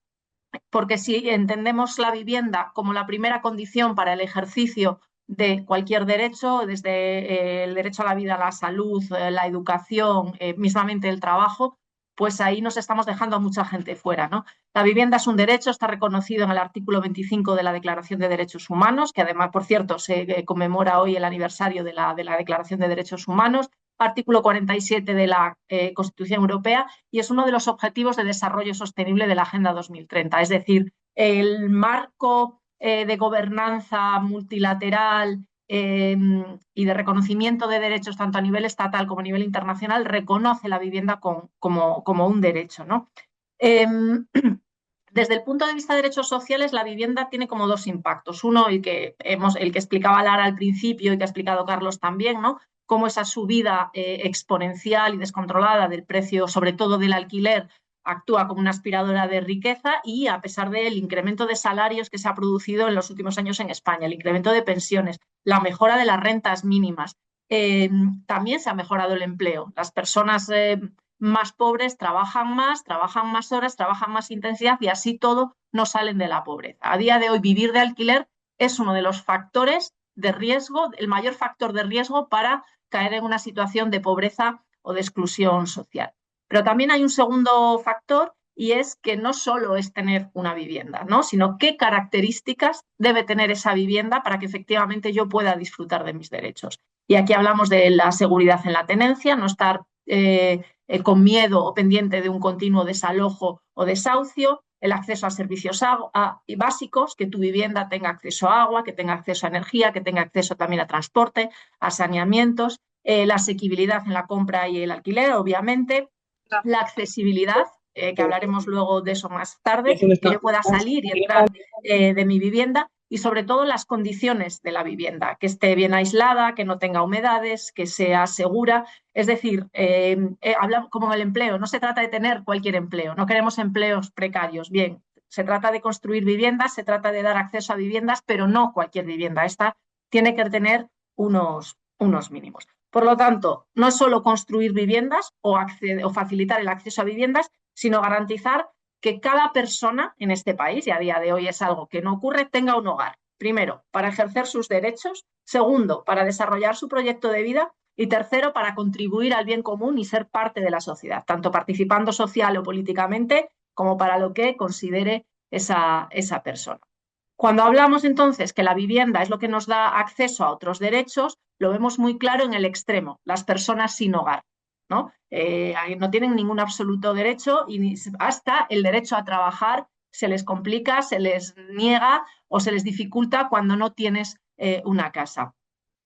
porque si entendemos la vivienda como la primera condición para el ejercicio de cualquier derecho, desde el derecho a la vida, a la salud, la educación, mismamente el trabajo, pues ahí nos estamos dejando a mucha gente fuera, ¿no? La vivienda es un derecho, está reconocido en el artículo 25 de la Declaración de Derechos Humanos, que además, por cierto, se conmemora hoy el aniversario de la Declaración de Derechos Humanos, artículo 47 de la Constitución Europea, y es uno de los objetivos de desarrollo sostenible de la Agenda 2030. Es decir, el marco de gobernanza multilateral y de reconocimiento de derechos tanto a nivel estatal como a nivel internacional reconoce la vivienda como un derecho, ¿no? Desde el punto de vista de derechos sociales, la vivienda tiene como dos impactos. Uno, el que explicaba Lara al principio y que ha explicado Carlos también, ¿no? Cómo esa subida exponencial y descontrolada del precio, sobre todo del alquiler, actúa como una aspiradora de riqueza y a pesar del incremento de salarios que se ha producido en los últimos años en España, el incremento de pensiones, la mejora de las rentas mínimas, también se ha mejorado el empleo. Las personas más pobres trabajan más horas, trabajan más intensidad y así todo no salen de la pobreza. A día de hoy vivir de alquiler es uno de los factores de riesgo, el mayor factor de riesgo para caer en una situación de pobreza o de exclusión social. Pero también hay un segundo factor y es que no solo es tener una vivienda, ¿no? Sino qué características debe tener esa vivienda para que efectivamente yo pueda disfrutar de mis derechos. Y aquí hablamos de la seguridad en la tenencia, no estar con miedo o pendiente de un continuo desalojo o desahucio, el acceso a servicios básicos, que tu vivienda tenga acceso a agua, que tenga acceso a energía, que tenga acceso también a transporte, a saneamientos, la asequibilidad en la compra y el alquiler, obviamente, la accesibilidad, que hablaremos luego de eso más tarde, que yo pueda salir y entrar de mi vivienda y sobre todo las condiciones de la vivienda, que esté bien aislada, que no tenga humedades, que sea segura. Es decir, como en el empleo, no se trata de tener cualquier empleo, no queremos empleos precarios, bien, se trata de construir viviendas, se trata de dar acceso a viviendas, pero no cualquier vivienda, esta tiene que tener unos mínimos. Por lo tanto, no es solo construir viviendas o facilitar el acceso a viviendas, sino garantizar que cada persona en este país, y a día de hoy es algo que no ocurre, tenga un hogar. Primero, para ejercer sus derechos. Segundo, para desarrollar su proyecto de vida. Y tercero, para contribuir al bien común y ser parte de la sociedad, tanto participando social o políticamente como para lo que considere esa persona. Cuando hablamos entonces que la vivienda es lo que nos da acceso a otros derechos, lo vemos muy claro en el extremo, las personas sin hogar. ¿No? No tienen ningún absoluto derecho y hasta el derecho a trabajar se les complica, se les niega o se les dificulta cuando no tienes una casa.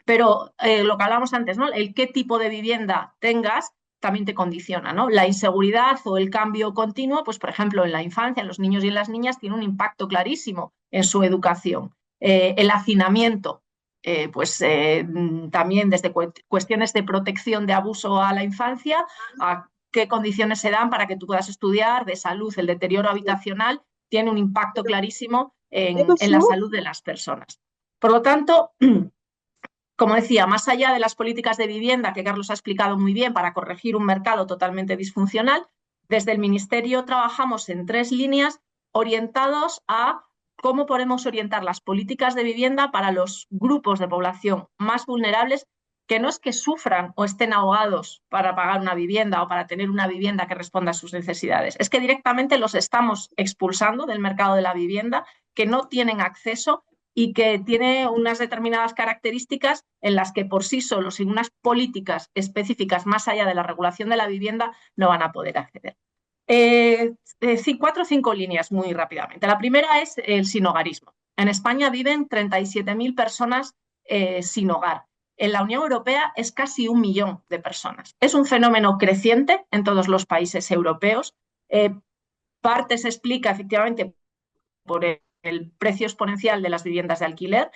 Pero lo que hablábamos antes, ¿no? El qué tipo de vivienda tengas también te condiciona, ¿no? La inseguridad o el cambio continuo, pues por ejemplo en la infancia, en los niños y en las niñas, tiene un impacto clarísimo en su educación. El hacinamiento, también desde cuestiones de protección de abuso a la infancia, a qué condiciones se dan para que tú puedas estudiar, de salud, el deterioro habitacional, tiene un impacto clarísimo en la salud de las personas. Por lo tanto, como decía, más allá de las políticas de vivienda que Carlos ha explicado muy bien para corregir un mercado totalmente disfuncional, desde el Ministerio trabajamos en 3 líneas orientados a cómo podemos orientar las políticas de vivienda para los grupos de población más vulnerables que no es que sufran o estén ahogados para pagar una vivienda o para tener una vivienda que responda a sus necesidades. Es que directamente los estamos expulsando del mercado de la vivienda, que no tienen acceso y que tiene unas determinadas características en las que por sí solos, sin unas políticas específicas más allá de la regulación de la vivienda, no van a poder acceder. 4 o 5 líneas muy rápidamente. La primera es el sinhogarismo. En España viven 37.000 personas sin hogar. En la Unión Europea es casi 1 millón de personas. Es un fenómeno creciente en todos los países europeos. Parte se explica efectivamente por el precio exponencial de las viviendas de alquiler.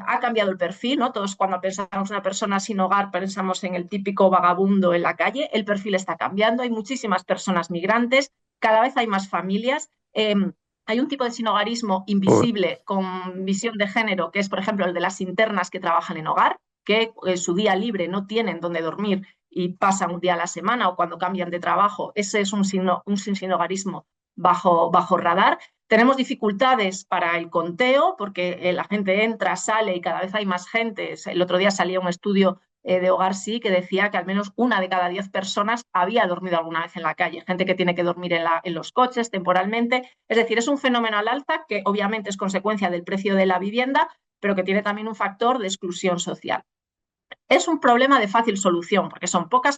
Ha cambiado el perfil, ¿no? Todos cuando pensamos en una persona sin hogar pensamos en el típico vagabundo en la calle. El perfil está cambiando, hay muchísimas personas migrantes, cada vez hay más familias. Hay un tipo de sinhogarismo invisible con visión de género, que es, por ejemplo, el de las internas que trabajan en hogar, que en su día libre no tienen dónde dormir y pasan un día a la semana o cuando cambian de trabajo. Ese es un sinhogarismo bajo radar. Tenemos dificultades para el conteo porque la gente entra, sale y cada vez hay más gente. El otro día salía un estudio de Hogar Sí que decía que al menos 1 de cada 10 personas había dormido alguna vez en la calle. Gente que tiene que dormir en los coches temporalmente. Es decir, es un fenómeno al alza que obviamente es consecuencia del precio de la vivienda, pero que tiene también un factor de exclusión social. Es un problema de fácil solución porque son pocas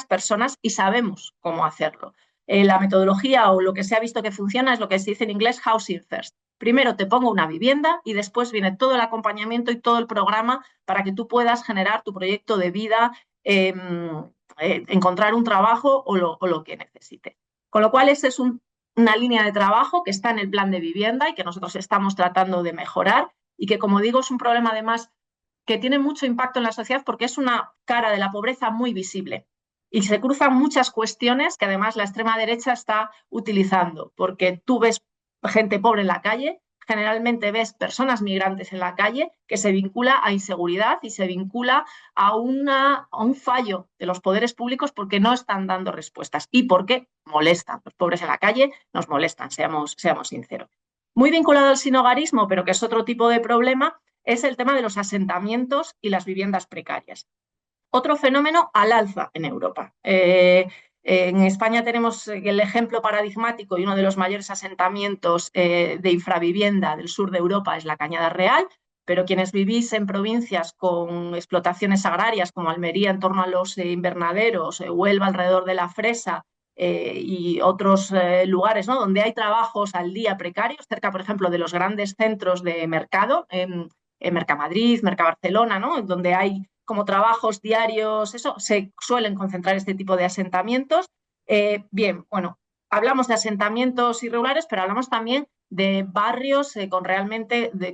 personas y sabemos cómo hacerlo. La metodología o lo que se ha visto que funciona es lo que se dice en inglés housing first. Primero te pongo una vivienda y después viene todo el acompañamiento y todo el programa para que tú puedas generar tu proyecto de vida, encontrar un trabajo o lo que necesites. Con lo cual ese es un una línea de trabajo que está en el plan de vivienda y que nosotros estamos tratando de mejorar y que, como digo, es un problema además que tiene mucho impacto en la sociedad porque es una cara de la pobreza muy visible. Y se cruzan muchas cuestiones que además la extrema derecha está utilizando, porque tú ves gente pobre en la calle, generalmente ves personas migrantes en la calle, que se vincula a inseguridad y se vincula a un fallo de los poderes públicos porque no están dando respuestas y porque molestan. Los pobres en la calle nos molestan, seamos sinceros. Muy vinculado al sinhogarismo, pero que es otro tipo de problema, es el tema de los asentamientos y las viviendas precarias. Otro fenómeno al alza en Europa. En España tenemos el ejemplo paradigmático y uno de los mayores asentamientos de infravivienda del sur de Europa es la Cañada Real, pero quienes vivís en provincias con explotaciones agrarias como Almería en torno a los invernaderos, Huelva alrededor de la Fresa y otros lugares, ¿no?, donde hay trabajos al día precarios, cerca, por ejemplo, de los grandes centros de mercado, en Mercamadrid, Mercabarcelona, ¿no?, donde hay como trabajos diarios, eso, se suelen concentrar este tipo de asentamientos. Bien, bueno, hablamos de asentamientos irregulares, pero hablamos también de barrios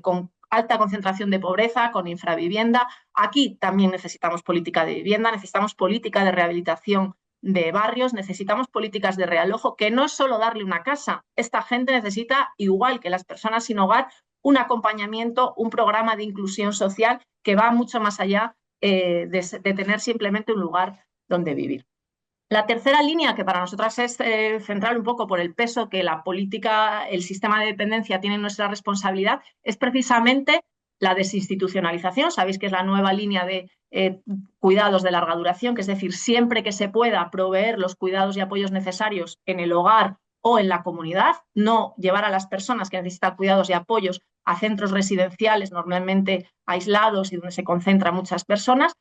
con alta concentración de pobreza, con infravivienda. Aquí también necesitamos política de vivienda, necesitamos política de rehabilitación de barrios, necesitamos políticas de realojo, que no es solo darle una casa. Esta gente necesita, igual que las personas sin hogar, un acompañamiento, un programa de inclusión social que va mucho más allá de tener simplemente un lugar donde vivir. La tercera línea, que para nosotras es central un poco por el peso que la política, el sistema de dependencia tiene en nuestra responsabilidad, es precisamente la desinstitucionalización. Sabéis que es la nueva línea de cuidados de larga duración, que es decir, siempre que se pueda proveer los cuidados y apoyos necesarios en el hogar o en la comunidad, no llevar a las personas que necesitan cuidados y apoyos a centros residenciales normalmente aislados y donde se concentran muchas personas.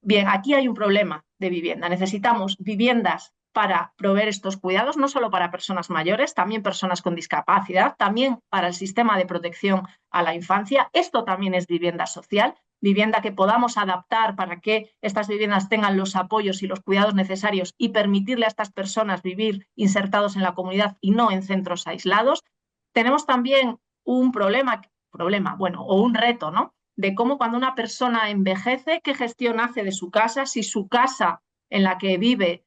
Bien, aquí hay un problema de vivienda. Necesitamos viviendas para proveer estos cuidados, no solo para personas mayores, también personas con discapacidad, también para el sistema de protección a la infancia. Esto también es vivienda social, vivienda que podamos adaptar para que estas viviendas tengan los apoyos y los cuidados necesarios y permitirle a estas personas vivir insertados en la comunidad y no en centros aislados. Tenemos también un o un reto, ¿no?, de cómo cuando una persona envejece, qué gestión hace de su casa, si su casa en la que vive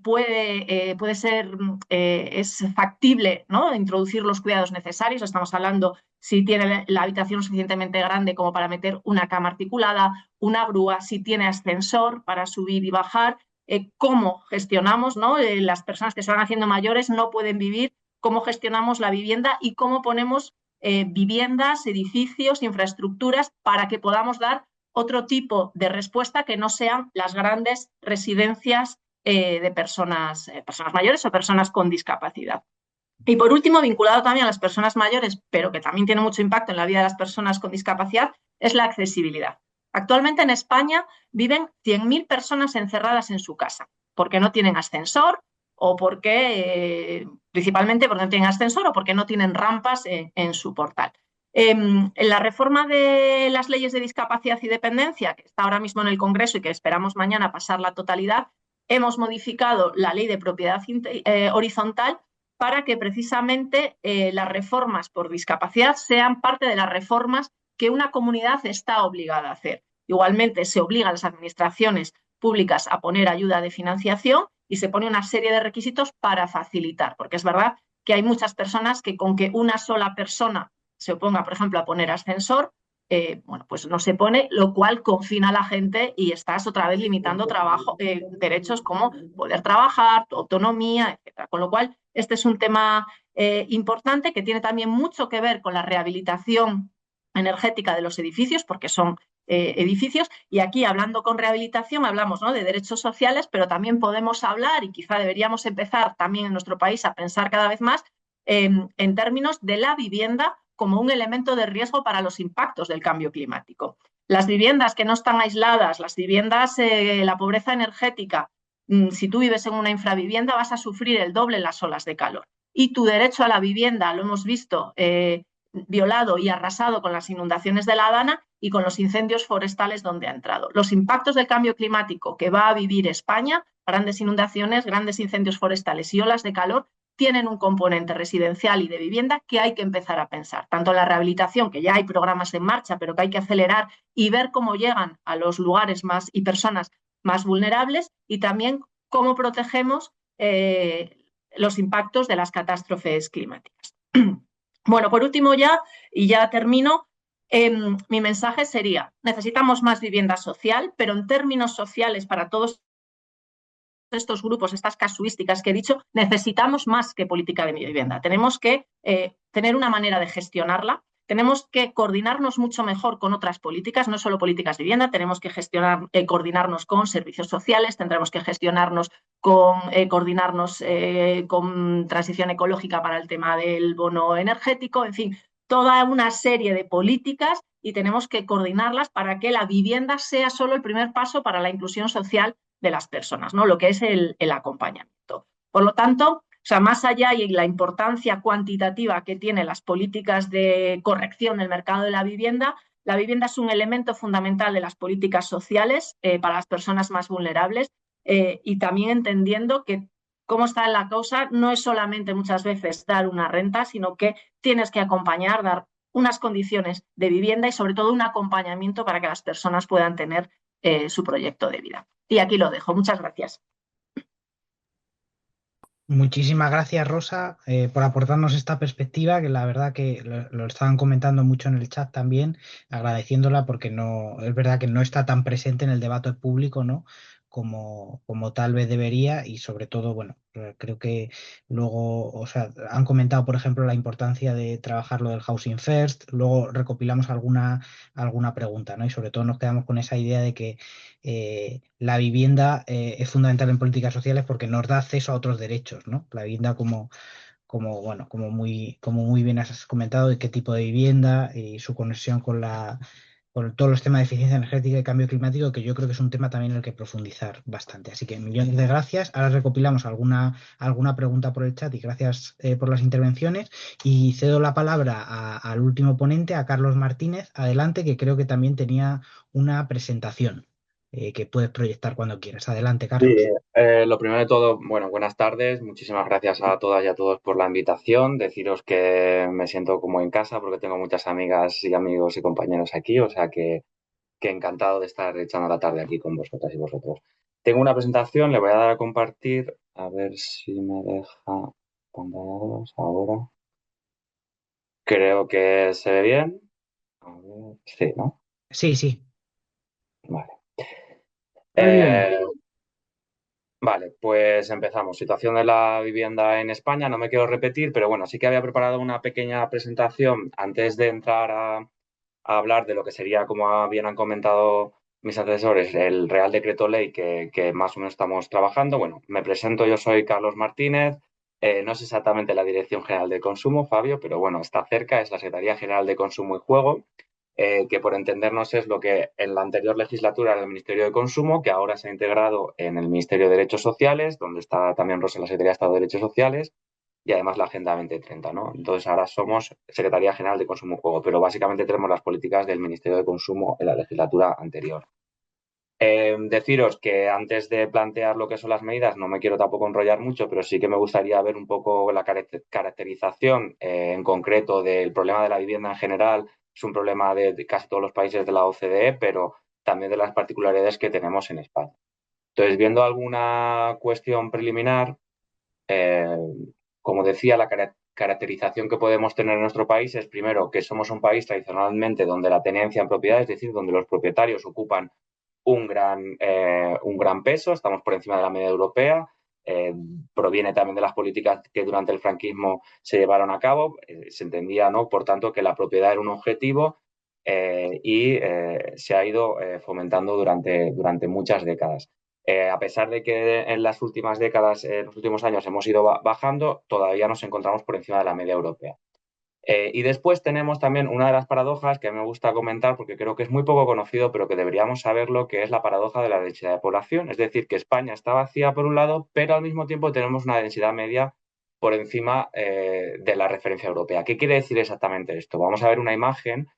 puede ser, es factible, ¿no?, introducir los cuidados necesarios. Estamos hablando si tiene la habitación suficientemente grande como para meter una cama articulada, una grúa, si tiene ascensor para subir y bajar, cómo gestionamos, ¿no? Las personas que se van haciendo mayores no pueden vivir, cómo gestionamos la vivienda y cómo ponemos viviendas, edificios, infraestructuras para que podamos dar otro tipo de respuesta que no sean las grandes residencias de personas mayores o personas con discapacidad. Y por último, vinculado también a las personas mayores, pero que también tiene mucho impacto en la vida de las personas con discapacidad, es la accesibilidad. Actualmente en España viven 100.000 personas encerradas en su casa porque no tienen ascensor o principalmente porque no tienen ascensor o porque no tienen rampas en su portal. En la reforma de las leyes de discapacidad y dependencia, que está ahora mismo en el Congreso y que esperamos mañana pasar la totalidad, hemos modificado la ley de propiedad horizontal para que precisamente las reformas por discapacidad sean parte de las reformas que una comunidad está obligada a hacer. Igualmente, se obliga a las administraciones públicas a poner ayuda de financiación y se pone una serie de requisitos para facilitar, porque es verdad que hay muchas personas que con que una sola persona se oponga, por ejemplo, a poner ascensor, pues no se pone, lo cual confina a la gente y estás otra vez limitando derechos como poder trabajar, autonomía, etc. Con lo cual, este es un tema importante que tiene también mucho que ver con la rehabilitación energética de los edificios, porque son edificios, y aquí hablando con rehabilitación hablamos, ¿no?, de derechos sociales, pero también podemos hablar, y quizá deberíamos empezar también en nuestro país a pensar cada vez más en términos de la vivienda como un elemento de riesgo para los impactos del cambio climático. Las viviendas que no están aisladas, las viviendas, la pobreza energética, si tú vives en una infravivienda vas a sufrir el doble en las olas de calor. Y tu derecho a la vivienda, lo hemos visto, violado y arrasado con las inundaciones de la Dana y con los incendios forestales donde ha entrado. Los impactos del cambio climático que va a vivir España, grandes inundaciones, grandes incendios forestales y olas de calor, tienen un componente residencial y de vivienda que hay que empezar a pensar. Tanto la rehabilitación, que ya hay programas en marcha, pero que hay que acelerar y ver cómo llegan a los lugares más y personas más vulnerables, y también cómo protegemos los impactos de las catástrofes climáticas. Bueno, por último y ya termino, mi mensaje sería: necesitamos más vivienda social, pero en términos sociales para todos estos grupos, estas casuísticas que he dicho, necesitamos más que política de vivienda. Tenemos que tener una manera de gestionarla. Tenemos que coordinarnos mucho mejor con otras políticas, no solo políticas de vivienda, tenemos que coordinarnos con servicios sociales, tendremos que coordinarnos con transición ecológica para el tema del bono energético, en fin, toda una serie de políticas, y tenemos que coordinarlas para que la vivienda sea solo el primer paso para la inclusión social de las personas, ¿no? Lo que es el acompañamiento. Por lo tanto, o sea, más allá y la importancia cuantitativa que tienen las políticas de corrección del mercado de la vivienda es un elemento fundamental de las políticas sociales para las personas más vulnerables, y también entendiendo que cómo está la cosa no es solamente muchas veces dar una renta, sino que tienes que acompañar, dar unas condiciones de vivienda y sobre todo un acompañamiento para que las personas puedan tener su proyecto de vida. Y aquí lo dejo. Muchas gracias. Muchísimas gracias, Rosa, por aportarnos esta perspectiva, que la verdad que lo estaban comentando mucho en el chat también, agradeciéndola porque no, es verdad que no está tan presente en el debate público, ¿no? Como tal vez debería, y sobre todo, bueno, creo que luego, o sea, han comentado, por ejemplo, la importancia de trabajar lo del Housing First, luego recopilamos alguna pregunta, ¿no? Y sobre todo nos quedamos con esa idea de que la vivienda es fundamental en políticas sociales porque nos da acceso a otros derechos, ¿no? La vivienda bueno, como muy bien has comentado, de qué tipo de vivienda y su conexión con todos los temas de eficiencia energética y cambio climático, que yo creo que es un tema también en el que profundizar bastante. Así que millones de gracias. Ahora recopilamos alguna pregunta por el chat y gracias por las intervenciones. Y cedo la palabra al último ponente, a Carlos Martínez. Adelante, que creo que también tenía una presentación que puedes proyectar cuando quieras. Adelante, Sí, Carlos. lo primero de todo, bueno, buenas tardes. Muchísimas gracias a todas y a todos por la invitación. Deciros que me siento como en casa porque tengo muchas amigas y amigos y compañeros aquí, o sea que encantado de estar echando la tarde aquí con vosotras y vosotros. Tengo una presentación, le voy a dar a compartir, a ver si me deja pantalla 2 ahora. Creo que se ve bien. A ver, sí, ¿no? Sí, sí. Vale. Muy bien. Vale, pues empezamos. Situación de la vivienda en España. No me quiero repetir, pero bueno, sí que había preparado una pequeña presentación antes de entrar a hablar de lo que sería, como bien han comentado mis asesores, el Real Decreto Ley que más o menos estamos trabajando. Bueno, me presento, yo soy Carlos Martínez. No es exactamente la Dirección General de Consumo, Fabio, pero bueno, está cerca, es la Secretaría General de Consumo y Juego. Que por entendernos es lo que en la anterior legislatura era el Ministerio de Consumo, que ahora se ha integrado en el Ministerio de Derechos Sociales, donde está también Rosa, la Secretaría de Estado de Derechos Sociales, y además la Agenda 2030, ¿no? Entonces ahora somos Secretaría General de Consumo y Juego, pero básicamente tenemos las políticas del Ministerio de Consumo en la legislatura anterior. Deciros que antes de plantear lo que son las medidas, no me quiero tampoco enrollar mucho, pero sí que me gustaría ver un poco la caracterización en concreto del problema de la vivienda en general. Es un problema de casi todos los países de la OCDE, pero también de las particularidades que tenemos en España. Entonces, viendo alguna cuestión preliminar, como decía, la caracterización que podemos tener en nuestro país es, primero, que somos un país tradicionalmente donde la tenencia en propiedad, es decir, donde los propietarios ocupan un gran peso, estamos por encima de la media europea, proviene también de las políticas que durante el franquismo se llevaron a cabo, se entendía, ¿no?, por tanto, que la propiedad era un objetivo y se ha ido fomentando durante muchas décadas. A pesar de que en las últimas décadas, en los últimos años hemos ido bajando, todavía nos encontramos por encima de la media europea. Y después tenemos también una de las paradojas que me gusta comentar porque creo que es muy poco conocido, pero que deberíamos saberlo, que es la paradoja de la densidad de población. Es decir, que España está vacía por un lado, pero al mismo tiempo tenemos una densidad media por encima de la referencia europea. ¿Qué quiere decir exactamente esto? Vamos a ver una imagen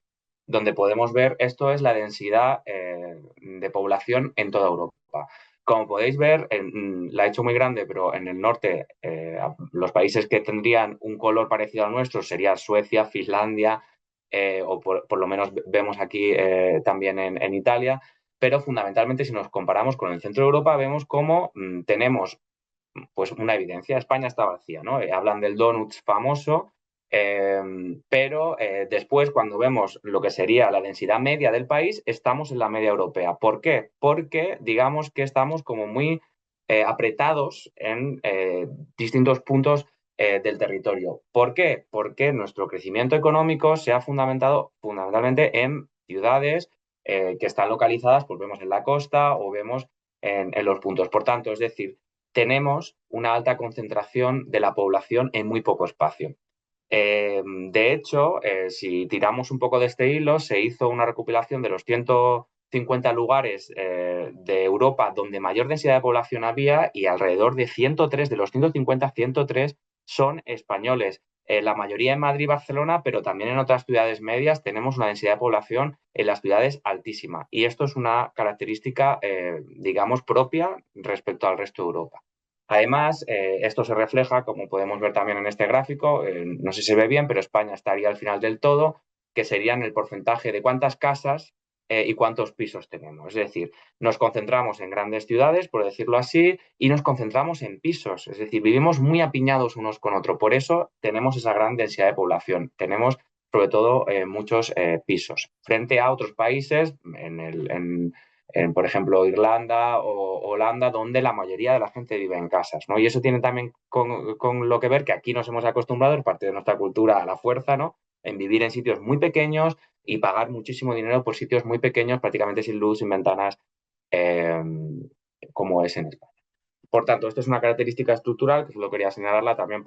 donde podemos ver, esto es la densidad de población en toda Europa. Como podéis ver, la he hecho muy grande, pero en el norte los países que tendrían un color parecido al nuestro serían Suecia, Finlandia, o por lo menos vemos aquí también en Italia. Pero fundamentalmente, si nos comparamos con el centro de Europa, vemos cómo tenemos pues una evidencia. España está vacía, ¿no? Hablan del donut famoso, pero después, cuando vemos lo que sería la densidad media del país, estamos en la media europea. ¿Por qué? Porque digamos que estamos como muy apretados en distintos puntos del territorio. ¿Por qué? Porque nuestro crecimiento económico se ha fundamentado fundamentalmente en ciudades que están localizadas, pues vemos en la costa o vemos en los puntos. Por tanto, es decir, tenemos una alta concentración de la población en muy poco espacio. De hecho, si tiramos un poco de este hilo, se hizo una recopilación de los 150 lugares de Europa donde mayor densidad de población había y alrededor de 103 de los 150, 103 son españoles. La mayoría en Madrid y Barcelona, pero también en otras ciudades medias tenemos una densidad de población en las ciudades altísima. Y esto es una característica, digamos, propia respecto al resto de Europa. Además, esto se refleja, como podemos ver también en este gráfico, no sé si se ve bien, pero España estaría al final del todo, que serían el porcentaje de cuántas casas y cuántos pisos tenemos. Es decir, nos concentramos en grandes ciudades, por decirlo así, y nos concentramos en pisos. Es decir, vivimos muy apiñados unos con otros. Por eso tenemos esa gran densidad de población. Tenemos, sobre todo, muchos pisos. Frente a otros países, por ejemplo, Irlanda o Holanda, donde la mayoría de la gente vive en casas, ¿no? Y eso tiene también con lo que ver que aquí nos hemos acostumbrado, es parte de nuestra cultura, a la fuerza, ¿no? En vivir en sitios muy pequeños y pagar muchísimo dinero por sitios muy pequeños, prácticamente sin luz, sin ventanas, eh, como es en España. Por tanto, esto es una característica estructural que solo quería señalarla también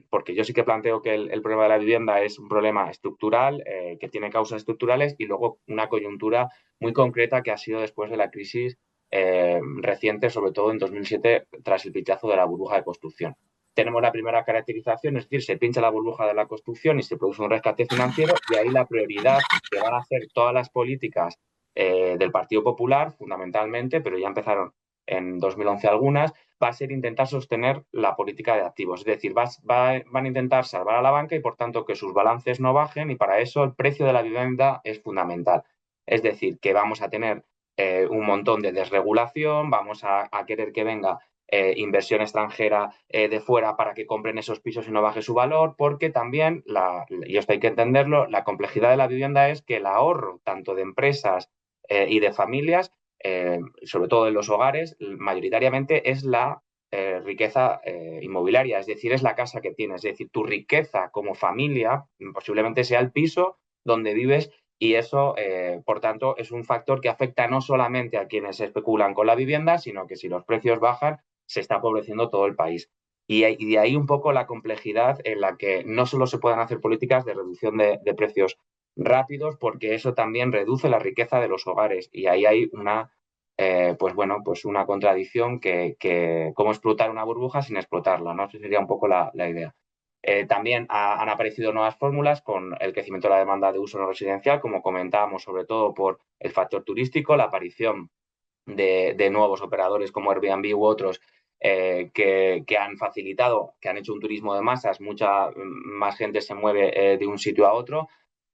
porque yo sí que planteo que el problema de la vivienda es un problema estructural, que tiene causas estructurales y luego una coyuntura muy concreta que ha sido después de la crisis reciente, sobre todo en 2007, tras el pinchazo de la burbuja de construcción. Tenemos la primera caracterización, es decir, se pincha la burbuja de la construcción y se produce un rescate financiero y ahí la prioridad que van a hacer todas las políticas del Partido Popular, fundamentalmente, pero ya empezaron en 2011 algunas, va a ser intentar sostener la política de activos. Es decir, van a intentar salvar a la banca y, por tanto, que sus balances no bajen y para eso el precio de la vivienda es fundamental. Es decir, que vamos a tener un montón de desregulación, vamos a querer que venga inversión extranjera de fuera para que compren esos pisos y no baje su valor, porque también, y esto hay que entenderlo, la complejidad de la vivienda es que el ahorro tanto de empresas y de familias sobre todo en los hogares, mayoritariamente es la riqueza inmobiliaria, es decir, es la casa que tienes, es decir, tu riqueza como familia posiblemente sea el piso donde vives y eso, por tanto, es un factor que afecta no solamente a quienes especulan con la vivienda, sino que si los precios bajan, se está empobreciendo todo el país. Y de ahí un poco la complejidad en la que no solo se pueden hacer políticas de reducción de precios rápidos, porque eso también reduce la riqueza de los hogares y ahí hay pues una contradicción que cómo explotar una burbuja sin explotarla, ¿no? Esa sería un poco la idea. También han aparecido nuevas fórmulas con el crecimiento de la demanda de uso no residencial, como comentábamos, sobre todo por el factor turístico, la aparición de nuevos operadores como Airbnb u otros que han facilitado, que han hecho un turismo de masas, mucha más gente se mueve de un sitio a otro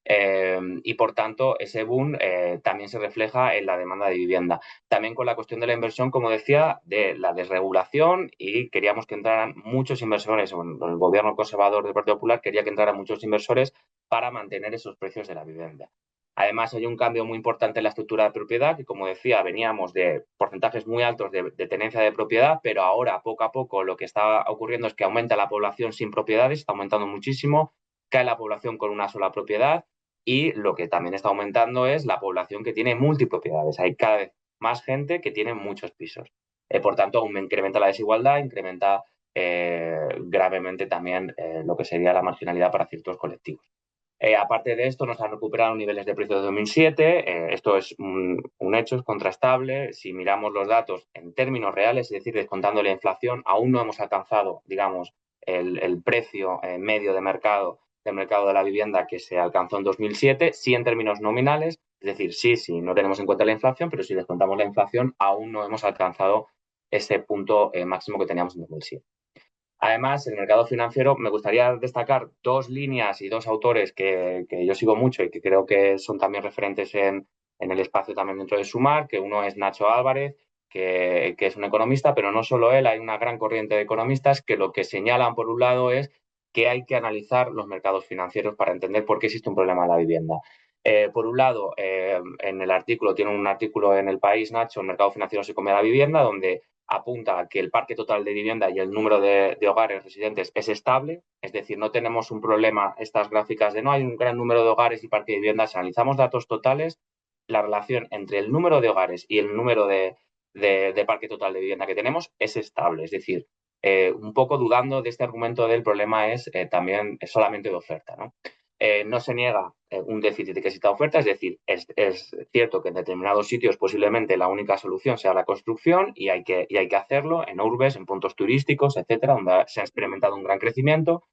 y por tanto ese boom también se refleja en la demanda de vivienda. También con la cuestión de la inversión, como decía, de la desregulación y queríamos que entraran muchos inversores, el gobierno conservador del Partido Popular quería que entraran muchos inversores para mantener esos precios de la vivienda. Además, hay un cambio muy importante en la estructura de propiedad, que como decía, veníamos de porcentajes muy altos de tenencia de propiedad, pero ahora, poco a poco, lo que está ocurriendo es que aumenta la población sin propiedades, está aumentando muchísimo, cae la población con una sola propiedad y lo que también está aumentando es la población que tiene multipropiedades. Hay cada vez más gente que tiene muchos pisos. Por tanto, incrementa la desigualdad, incrementa gravemente también lo que sería la marginalidad para ciertos colectivos. Aparte de esto, nos han recuperado niveles de precios de 2007. Esto es un hecho, es contrastable. Si miramos los datos en términos reales, es decir, descontando la inflación, aún no hemos alcanzado, digamos, el precio medio del mercado de la vivienda que se alcanzó en 2007, sí en términos nominales, es Es decir, sí, no tenemos en cuenta la inflación, pero si descontamos la inflación, aún no hemos alcanzado ese punto máximo que teníamos en 2007. Además, en el mercado financiero me gustaría destacar dos líneas y dos autores que yo sigo mucho y que creo que son también referentes en el espacio también dentro de Sumar, que uno es Nacho Álvarez, que es un economista, pero no solo él, hay una gran corriente de economistas que lo que señalan, por un lado, es que hay que analizar los mercados financieros para entender por qué existe un problema en la vivienda. Por un lado, en el artículo, tiene un artículo en El País, Nacho, el mercado financiero se come la vivienda, donde apunta a que el parque total de vivienda y el número de hogares residentes es estable, es decir, no tenemos un problema, estas gráficas de no hay un gran número de hogares y parque de viviendas, si analizamos datos totales, la relación entre el número de hogares y el número de parque total de vivienda que tenemos es estable, es decir, un poco dudando de este argumento del problema es también es solamente de oferta, ¿no? No se niega un déficit de que exista oferta, es decir, es cierto que en determinados sitios posiblemente la única solución sea la construcción y hay que hacerlo en urbes, en puntos turísticos, etcétera, donde se ha experimentado un gran crecimiento,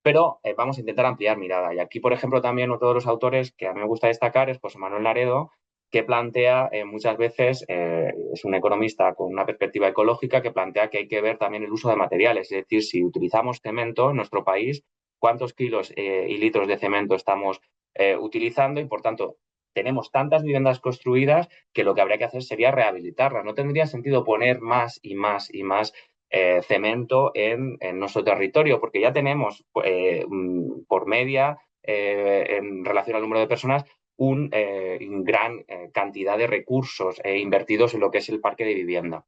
pero vamos a intentar ampliar mirada. Y aquí, por ejemplo, también otro de los autores que a mí me gusta destacar es José Manuel Laredo, que plantea muchas veces, es un economista con una perspectiva ecológica, que plantea que hay que ver también el uso de materiales, es decir, si utilizamos cemento en nuestro país, cuántos kilos y litros de cemento estamos utilizando y, por tanto, tenemos tantas viviendas construidas que lo que habría que hacer sería rehabilitarlas. No tendría sentido poner más y más y más cemento en nuestro territorio, porque ya tenemos por media, en relación al número de personas, una gran cantidad de recursos invertidos en lo que es el parque de vivienda.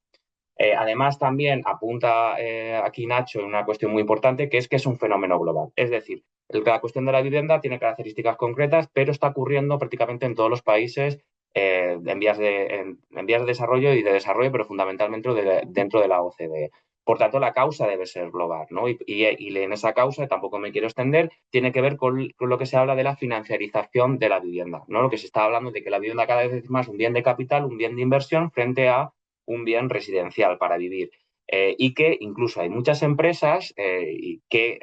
Además, también apunta aquí Nacho en una cuestión muy importante, que es un fenómeno global. Es decir, la cuestión de la vivienda tiene características concretas, pero está ocurriendo prácticamente en todos los países en vías de desarrollo y de desarrollo, pero fundamentalmente dentro de la OCDE. Por tanto, la causa debe ser global, ¿no? Y en esa causa, tampoco me quiero extender, tiene que ver con lo que se habla de la financiarización de la vivienda, ¿no? Lo que se está hablando de que la vivienda cada vez es más un bien de capital, un bien de inversión, frente a un bien residencial para vivir. Y que incluso hay muchas empresas que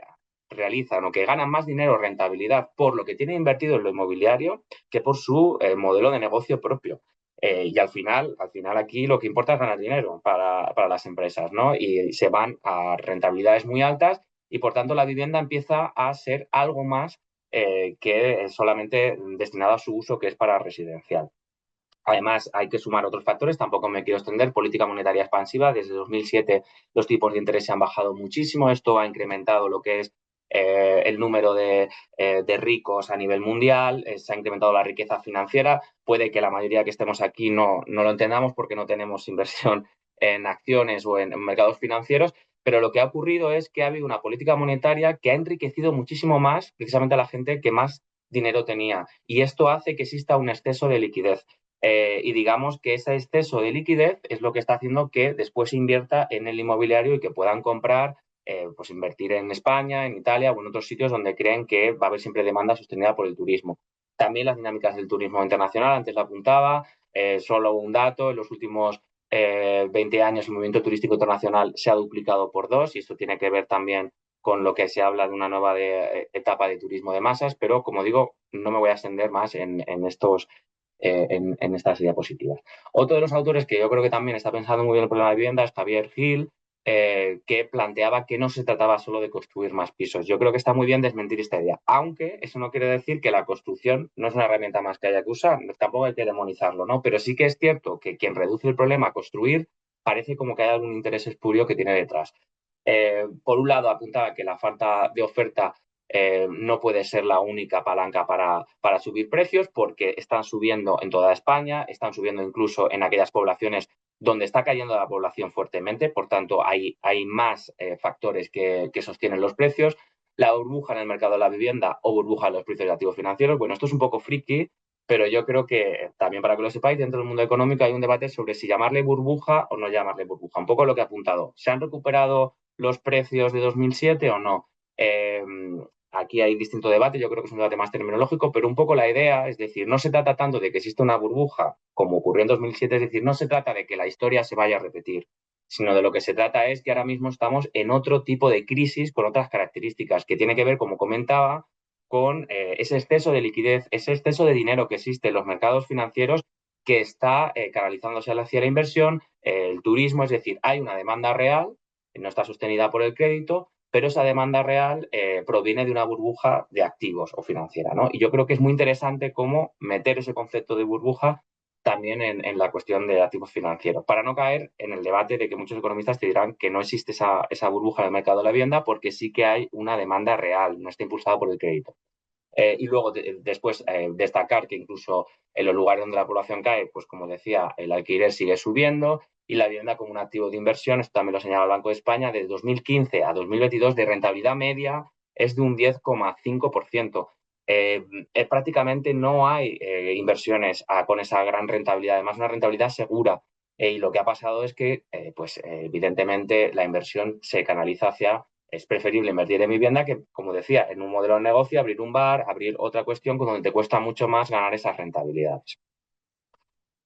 realizan o que ganan más dinero o rentabilidad por lo que tienen invertido en lo inmobiliario que por su modelo de negocio propio. Y al final aquí lo que importa es ganar dinero para las empresas, ¿no? Y se van a rentabilidades muy altas y por tanto la vivienda empieza a ser algo más que solamente destinado a su uso, que es para residencial. Además, hay que sumar otros factores, tampoco me quiero extender, política monetaria expansiva. Desde 2007 los tipos de interés se han bajado muchísimo, esto ha incrementado lo que es el número de ricos a nivel mundial, se ha incrementado la riqueza financiera. Puede que la mayoría que estemos aquí no lo entendamos porque no tenemos inversión en acciones o en mercados financieros, pero lo que ha ocurrido es que ha habido una política monetaria que ha enriquecido muchísimo más precisamente a la gente que más dinero tenía, y esto hace que exista un exceso de liquidez. Y digamos que ese exceso de liquidez es lo que está haciendo que después se invierta en el inmobiliario y que puedan comprar, pues invertir en España, en Italia o en otros sitios donde creen que va a haber siempre demanda sostenida por el turismo. También las dinámicas del turismo internacional, antes lo apuntaba, solo un dato, en los últimos 20 años el movimiento turístico internacional se ha duplicado por 2 y esto tiene que ver también con lo que se habla de una nueva etapa de turismo de masas, pero como digo, no me voy a extender más en estas diapositivas. Otro de los autores que yo creo que también está pensando muy bien el problema de vivienda es Javier Gil, que planteaba que no se trataba solo de construir más pisos. Yo creo que está muy bien desmentir esta idea, aunque eso no quiere decir que la construcción no es una herramienta más que haya que usar, tampoco hay que demonizarlo, ¿no? Pero sí que es cierto que quien reduce el problema a construir parece como que hay algún interés espurio que tiene detrás. Por un lado, apuntaba que la falta de oferta no puede ser la única palanca para subir precios, porque están subiendo en toda España, están subiendo incluso en aquellas poblaciones donde está cayendo la población fuertemente, por tanto hay más factores que sostienen los precios. La burbuja en el mercado de la vivienda o burbuja en los precios de activos financieros, bueno, esto es un poco friki, pero yo creo que también para que lo sepáis, dentro del mundo económico hay un debate sobre si llamarle burbuja o no llamarle burbuja. Un poco lo que he apuntado. ¿Se han recuperado los precios de 2007 o no? Aquí hay distinto debate, yo creo que es un debate más terminológico, pero un poco la idea, es decir, no se trata tanto de que exista una burbuja como ocurrió en 2007, es decir, no se trata de que la historia se vaya a repetir, sino de lo que se trata es que ahora mismo estamos en otro tipo de crisis con otras características, que tiene que ver, como comentaba, con ese exceso de liquidez, ese exceso de dinero que existe en los mercados financieros que está canalizándose hacia la inversión, el turismo, es decir, hay una demanda real, no está sostenida por el crédito, pero esa demanda real proviene de una burbuja de activos o financiera, ¿no? Y yo creo que es muy interesante cómo meter ese concepto de burbuja también en la cuestión de activos financieros, para no caer en el debate de que muchos economistas te dirán que no existe esa burbuja en el mercado de la vivienda porque sí que hay una demanda real, no está impulsada por el crédito. Y luego después destacar que incluso en los lugares donde la población cae, pues como decía, el alquiler sigue subiendo y la vivienda como un activo de inversión, esto también lo señala el Banco de España, de 2015 a 2022 de rentabilidad media es de un 10,5%. Prácticamente no hay inversiones con esa gran rentabilidad, además una rentabilidad segura. Y lo que ha pasado es que, evidentemente, la inversión se canaliza hacia es preferible invertir en vivienda que, como decía, en un modelo de negocio, abrir un bar, abrir otra cuestión donde te cuesta mucho más ganar esas rentabilidades.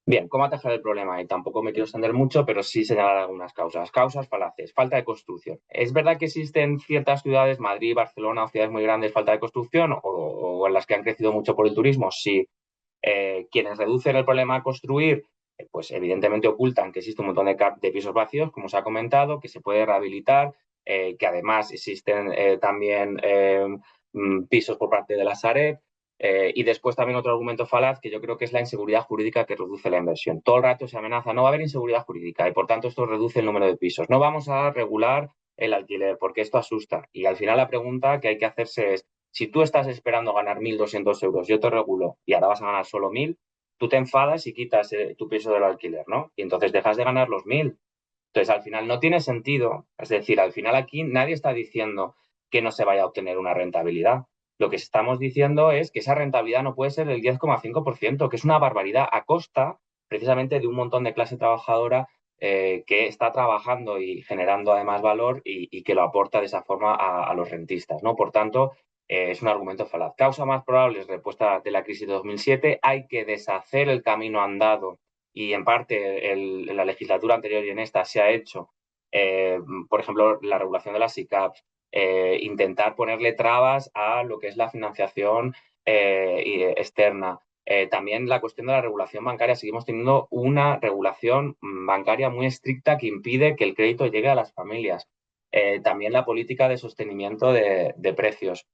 Bien, ¿cómo atajar el problema? Y tampoco me quiero extender mucho, pero sí señalar algunas causas. Causas falaces, falta de construcción. ¿Es verdad que existen ciertas ciudades, Madrid, Barcelona, o ciudades muy grandes, falta de construcción o en las que han crecido mucho por el turismo? Sí. Quienes reducen el problema a construir, pues evidentemente ocultan que existe un montón de pisos vacíos, como se ha comentado, que se puede rehabilitar, que además existen también pisos por parte de la Sareb. Y después también otro argumento falaz que yo creo que es la inseguridad jurídica que reduce la inversión. Todo el rato se amenaza, no va a haber inseguridad jurídica y por tanto esto reduce el número de pisos. No vamos a regular el alquiler porque esto asusta. Y al final la pregunta que hay que hacerse es, si tú estás esperando ganar 1.200 euros, yo te regulo y ahora vas a ganar solo 1.000, tú te enfadas y quitas tu piso del alquiler, ¿no? Y entonces dejas de ganar los 1.000. Entonces, al final no tiene sentido. Es decir, al final aquí nadie está diciendo que no se vaya a obtener una rentabilidad. Lo que estamos diciendo es que esa rentabilidad no puede ser del 10,5%, que es una barbaridad a costa precisamente de un montón de clase trabajadora que está trabajando y generando además valor y que lo aporta de esa forma a los rentistas, ¿no? Por tanto, es un argumento falaz. Causa más probable es respuesta de la crisis de 2007. Hay que deshacer el camino andado y en parte en la legislatura anterior y en esta se ha hecho, por ejemplo, la regulación de las SICAPs, intentar ponerle trabas a lo que es la financiación externa. También la cuestión de la regulación bancaria. Seguimos teniendo una regulación bancaria muy estricta que impide que el crédito llegue a las familias. También la política de sostenimiento de precios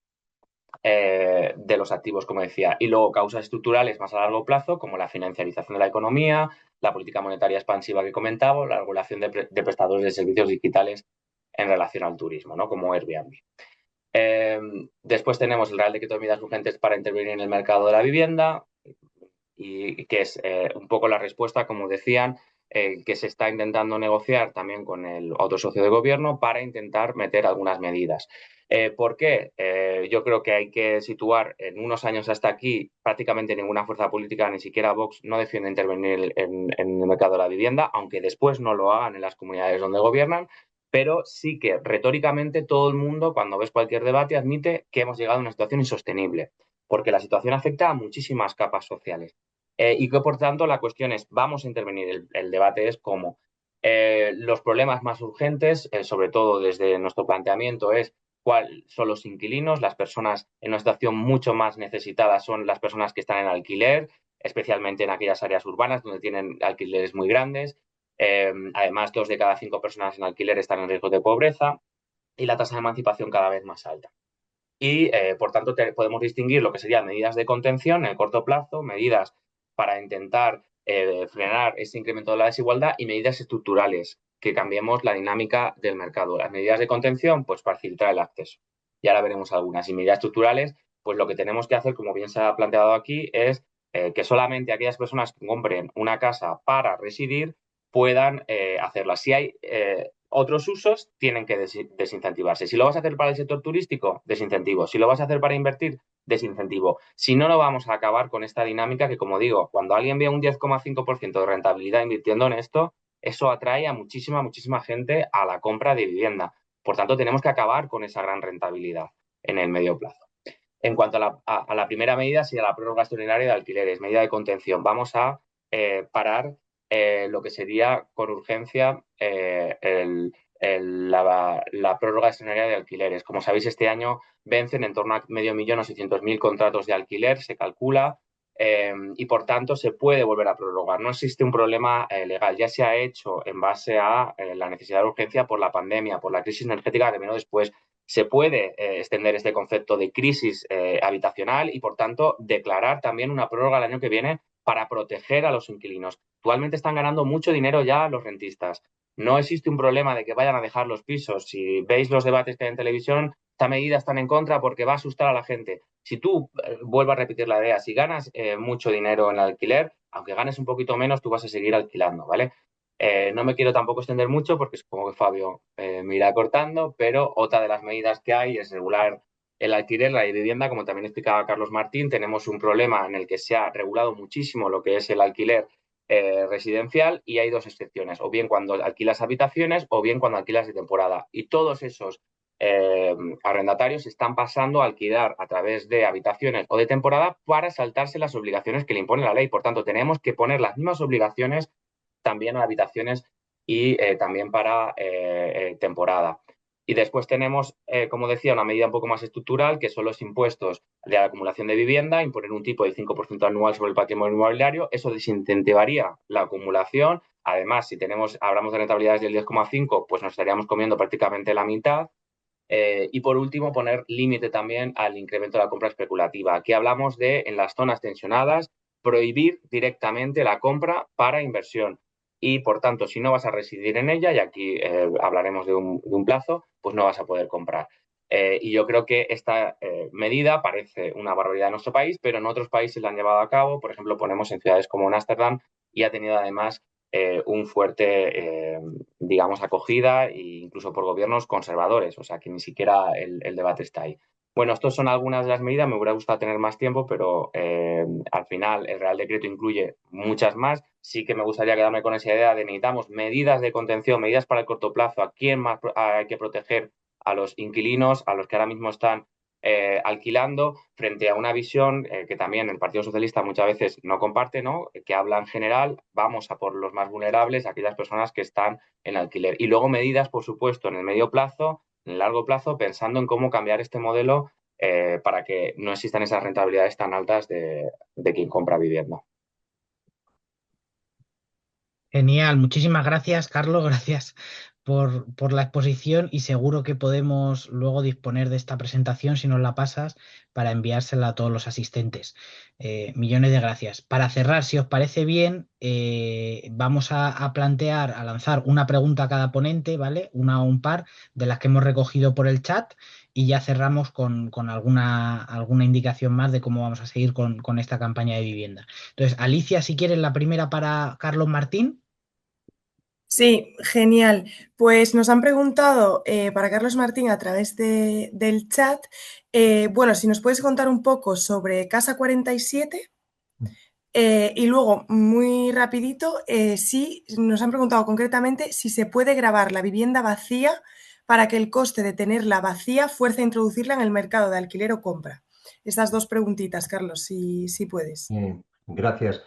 de los activos, como decía, y luego causas estructurales más a largo plazo, como la financiarización de la economía, la política monetaria expansiva que comentaba, la regulación de prestadores de servicios digitales en relación al turismo, ¿no? Como Airbnb. Después tenemos el Real Decreto de Medidas Urgentes para intervenir en el mercado de la vivienda, y que es un poco la respuesta, como decían, que se está intentando negociar también con el otro socio de gobierno para intentar meter algunas medidas. ¿Por qué? Yo creo que hay que situar en unos años hasta aquí prácticamente ninguna fuerza política, ni siquiera Vox, no defiende intervenir en el mercado de la vivienda, aunque después no lo hagan en las comunidades donde gobiernan, pero sí que retóricamente todo el mundo, cuando ves cualquier debate, admite que hemos llegado a una situación insostenible, porque la situación afecta a muchísimas capas sociales. Y que, por tanto, la cuestión es, vamos a intervenir, el debate es cómo. Los problemas más urgentes, sobre todo desde nuestro planteamiento, es cuáles son los inquilinos, las personas en una situación mucho más necesitada son las personas que están en alquiler, especialmente en aquellas áreas urbanas donde tienen alquileres muy grandes. Además, 2 de cada 5 personas en alquiler están en riesgo de pobreza y la tasa de emancipación cada vez más alta. Y, por tanto, podemos distinguir lo que serían medidas de contención en el corto plazo, medidas para intentar frenar ese incremento de la desigualdad y medidas estructurales, que cambiemos la dinámica del mercado. Las medidas de contención, pues facilitar el acceso. Y ahora veremos algunas. Y medidas estructurales, pues lo que tenemos que hacer, como bien se ha planteado aquí, es que solamente aquellas personas que compren una casa para residir puedan hacerlo. Si hay otros usos, tienen que desincentivarse. Si lo vas a hacer para el sector turístico, desincentivo. Si lo vas a hacer para invertir, desincentivo. Si no, no vamos a acabar con esta dinámica que, como digo, cuando alguien ve un 10,5% de rentabilidad invirtiendo en esto, eso atrae a muchísima, muchísima gente a la compra de vivienda. Por tanto, tenemos que acabar con esa gran rentabilidad en el medio plazo. En cuanto a la primera medida, sería la prórroga extraordinaria de alquileres, medida de contención. Vamos a parar lo que sería con urgencia la prórroga extraordinaria de alquileres. Como sabéis, este año vencen en torno a 500.000 o 600.000 contratos de alquiler, se calcula, y por tanto se puede volver a prorrogar. No existe un problema legal, ya se ha hecho en base a la necesidad de urgencia por la pandemia, por la crisis energética que vino después. Se puede extender este concepto de crisis habitacional y, por tanto, declarar también una prórroga el año que viene para proteger a los inquilinos. Actualmente están ganando mucho dinero ya los rentistas. No existe un problema de que vayan a dejar los pisos. Si veis los debates que hay en televisión, esta medida están en contra porque va a asustar a la gente. Si tú, vuelvo a repetir la idea, si ganas mucho dinero en el alquiler, aunque ganes un poquito menos, tú vas a seguir alquilando, ¿vale? No me quiero tampoco extender mucho porque supongo que Fabio me irá cortando, pero otra de las medidas que hay es regular el alquiler, la vivienda, como también explicaba Carlos Martín. Tenemos un problema en el que se ha regulado muchísimo lo que es el alquiler residencial, y hay dos excepciones, o bien cuando alquilas habitaciones o bien cuando alquilas de temporada. Y todos esos arrendatarios están pasando a alquilar a través de habitaciones o de temporada para saltarse las obligaciones que le impone la ley. Por tanto, tenemos que poner las mismas obligaciones también a habitaciones y también para temporada. Y después tenemos, como decía, una medida un poco más estructural, que son los impuestos de la acumulación de vivienda, imponer un tipo del 5% anual sobre el patrimonio inmobiliario. Eso desincentivaría la acumulación. Además, si hablamos de rentabilidades del 10,5, pues nos estaríamos comiendo prácticamente la mitad. Y por último, poner límite también al incremento de la compra especulativa. Aquí hablamos de, en las zonas tensionadas, prohibir directamente la compra para inversión. Y por tanto, si no vas a residir en ella, y aquí hablaremos de un plazo, pues no vas a poder comprar. Y yo creo que esta medida parece una barbaridad en nuestro país, pero en otros países la han llevado a cabo. Por ejemplo, ponemos en ciudades como Ámsterdam, y ha tenido además un fuerte, digamos, acogida, e incluso por gobiernos conservadores. O sea, que ni siquiera el debate está ahí. Bueno, estas son algunas de las medidas. Me hubiera gustado tener más tiempo, pero al final el Real Decreto incluye muchas más. Sí que me gustaría quedarme con esa idea de necesitamos medidas de contención, medidas para el corto plazo. ¿A quién más hay que proteger? A los inquilinos, a los que ahora mismo están alquilando, frente a una visión que también el Partido Socialista muchas veces no comparte, ¿no? Que habla en general, vamos a por los más vulnerables, aquellas personas que están en alquiler. Y luego medidas, por supuesto, en el medio plazo, en el largo plazo, pensando en cómo cambiar este modelo para que no existan esas rentabilidades tan altas de quien compra vivienda. Genial, muchísimas gracias, Carlos, gracias por la exposición y seguro que podemos luego disponer de esta presentación, si nos la pasas, para enviársela a todos los asistentes. Millones de gracias. Para cerrar, si os parece bien, vamos a plantear, a lanzar una pregunta a cada ponente, ¿vale? Una o un par de las que hemos recogido por el chat y ya cerramos con alguna indicación más de cómo vamos a seguir con esta campaña de vivienda. Entonces, Alicia, si quieres la primera para Carlos Martín. Sí, genial. Pues nos han preguntado para Carlos Martín a través del chat, bueno, si nos puedes contar un poco sobre Casa 47 y luego, muy rapidito, si nos han preguntado concretamente si se puede grabar la vivienda vacía para que el coste de tenerla vacía fuerce a introducirla en el mercado de alquiler o compra. Estas dos preguntitas, Carlos, si puedes. Gracias.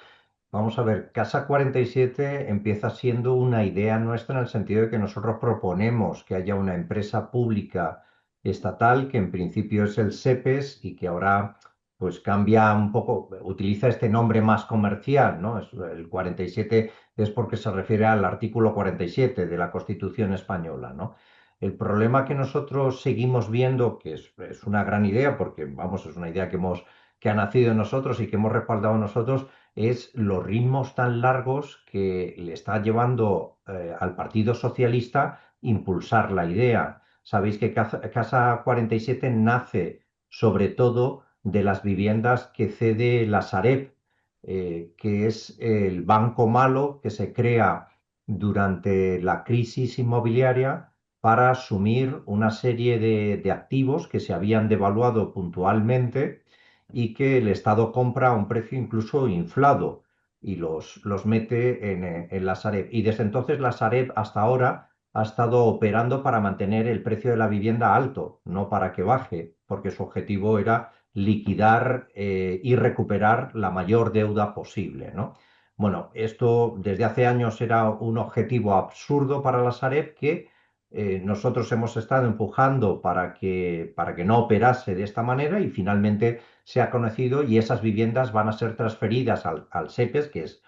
Vamos a ver, Casa 47 empieza siendo una idea nuestra en el sentido de que nosotros proponemos que haya una empresa pública estatal que en principio es el SEPES y que ahora pues cambia un poco, utiliza este nombre más comercial, ¿no? El 47 es porque se refiere al artículo 47 de la Constitución española, ¿no? El problema que nosotros seguimos viendo, que es una gran idea, porque vamos, es una idea que ha nacido en nosotros y que hemos respaldado nosotros, es los ritmos tan largos que le está llevando al Partido Socialista impulsar la idea. Sabéis que Casa 47 nace sobre todo de las viviendas que cede la Sareb, que es el banco malo que se crea durante la crisis inmobiliaria para asumir una serie de activos que se habían devaluado puntualmente y que el Estado compra a un precio incluso inflado y los mete en la Sareb. Y desde entonces la Sareb hasta ahora ha estado operando para mantener el precio de la vivienda alto, no para que baje, porque su objetivo era liquidar y recuperar la mayor deuda posible, ¿no? Bueno, esto desde hace años era un objetivo absurdo para la Sareb que Nosotros hemos estado empujando para que no operase de esta manera y finalmente se ha conocido y esas viviendas van a ser transferidas al SEPES, que es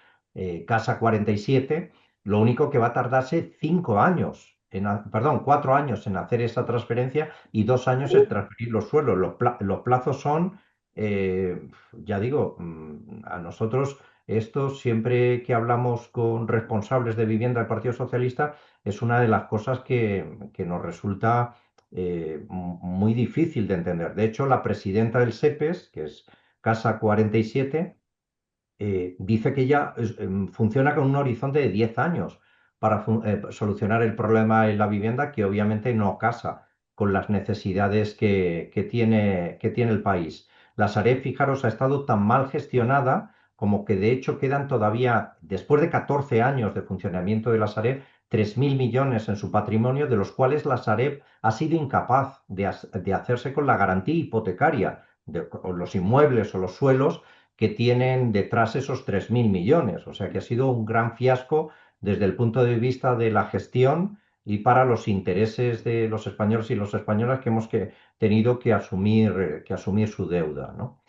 Casa 47. Lo único que va a tardarse 5 años, perdón, 4 años en hacer esa transferencia y 2 años en transferir los suelos. Los plazos son, ya digo, a nosotros esto siempre que hablamos con responsables de vivienda del Partido Socialista es una de las cosas que nos resulta muy difícil de entender. De hecho, la presidenta del SEPES, que es Casa 47, dice que ya funciona con un horizonte de 10 años para solucionar el problema en la vivienda, que obviamente no casa con las necesidades que tiene el país. La Sareb, fijaros, ha estado tan mal gestionada como que de hecho quedan todavía, después de 14 años de funcionamiento de la Sareb, 3.000 millones en su patrimonio, de los cuales la Sareb ha sido incapaz de hacerse con la garantía hipotecaria de los inmuebles o los suelos que tienen detrás esos 3.000 millones. O sea que ha sido un gran fiasco desde el punto de vista de la gestión y para los intereses de los españoles y las españolas que hemos tenido que asumir su deuda, ¿no?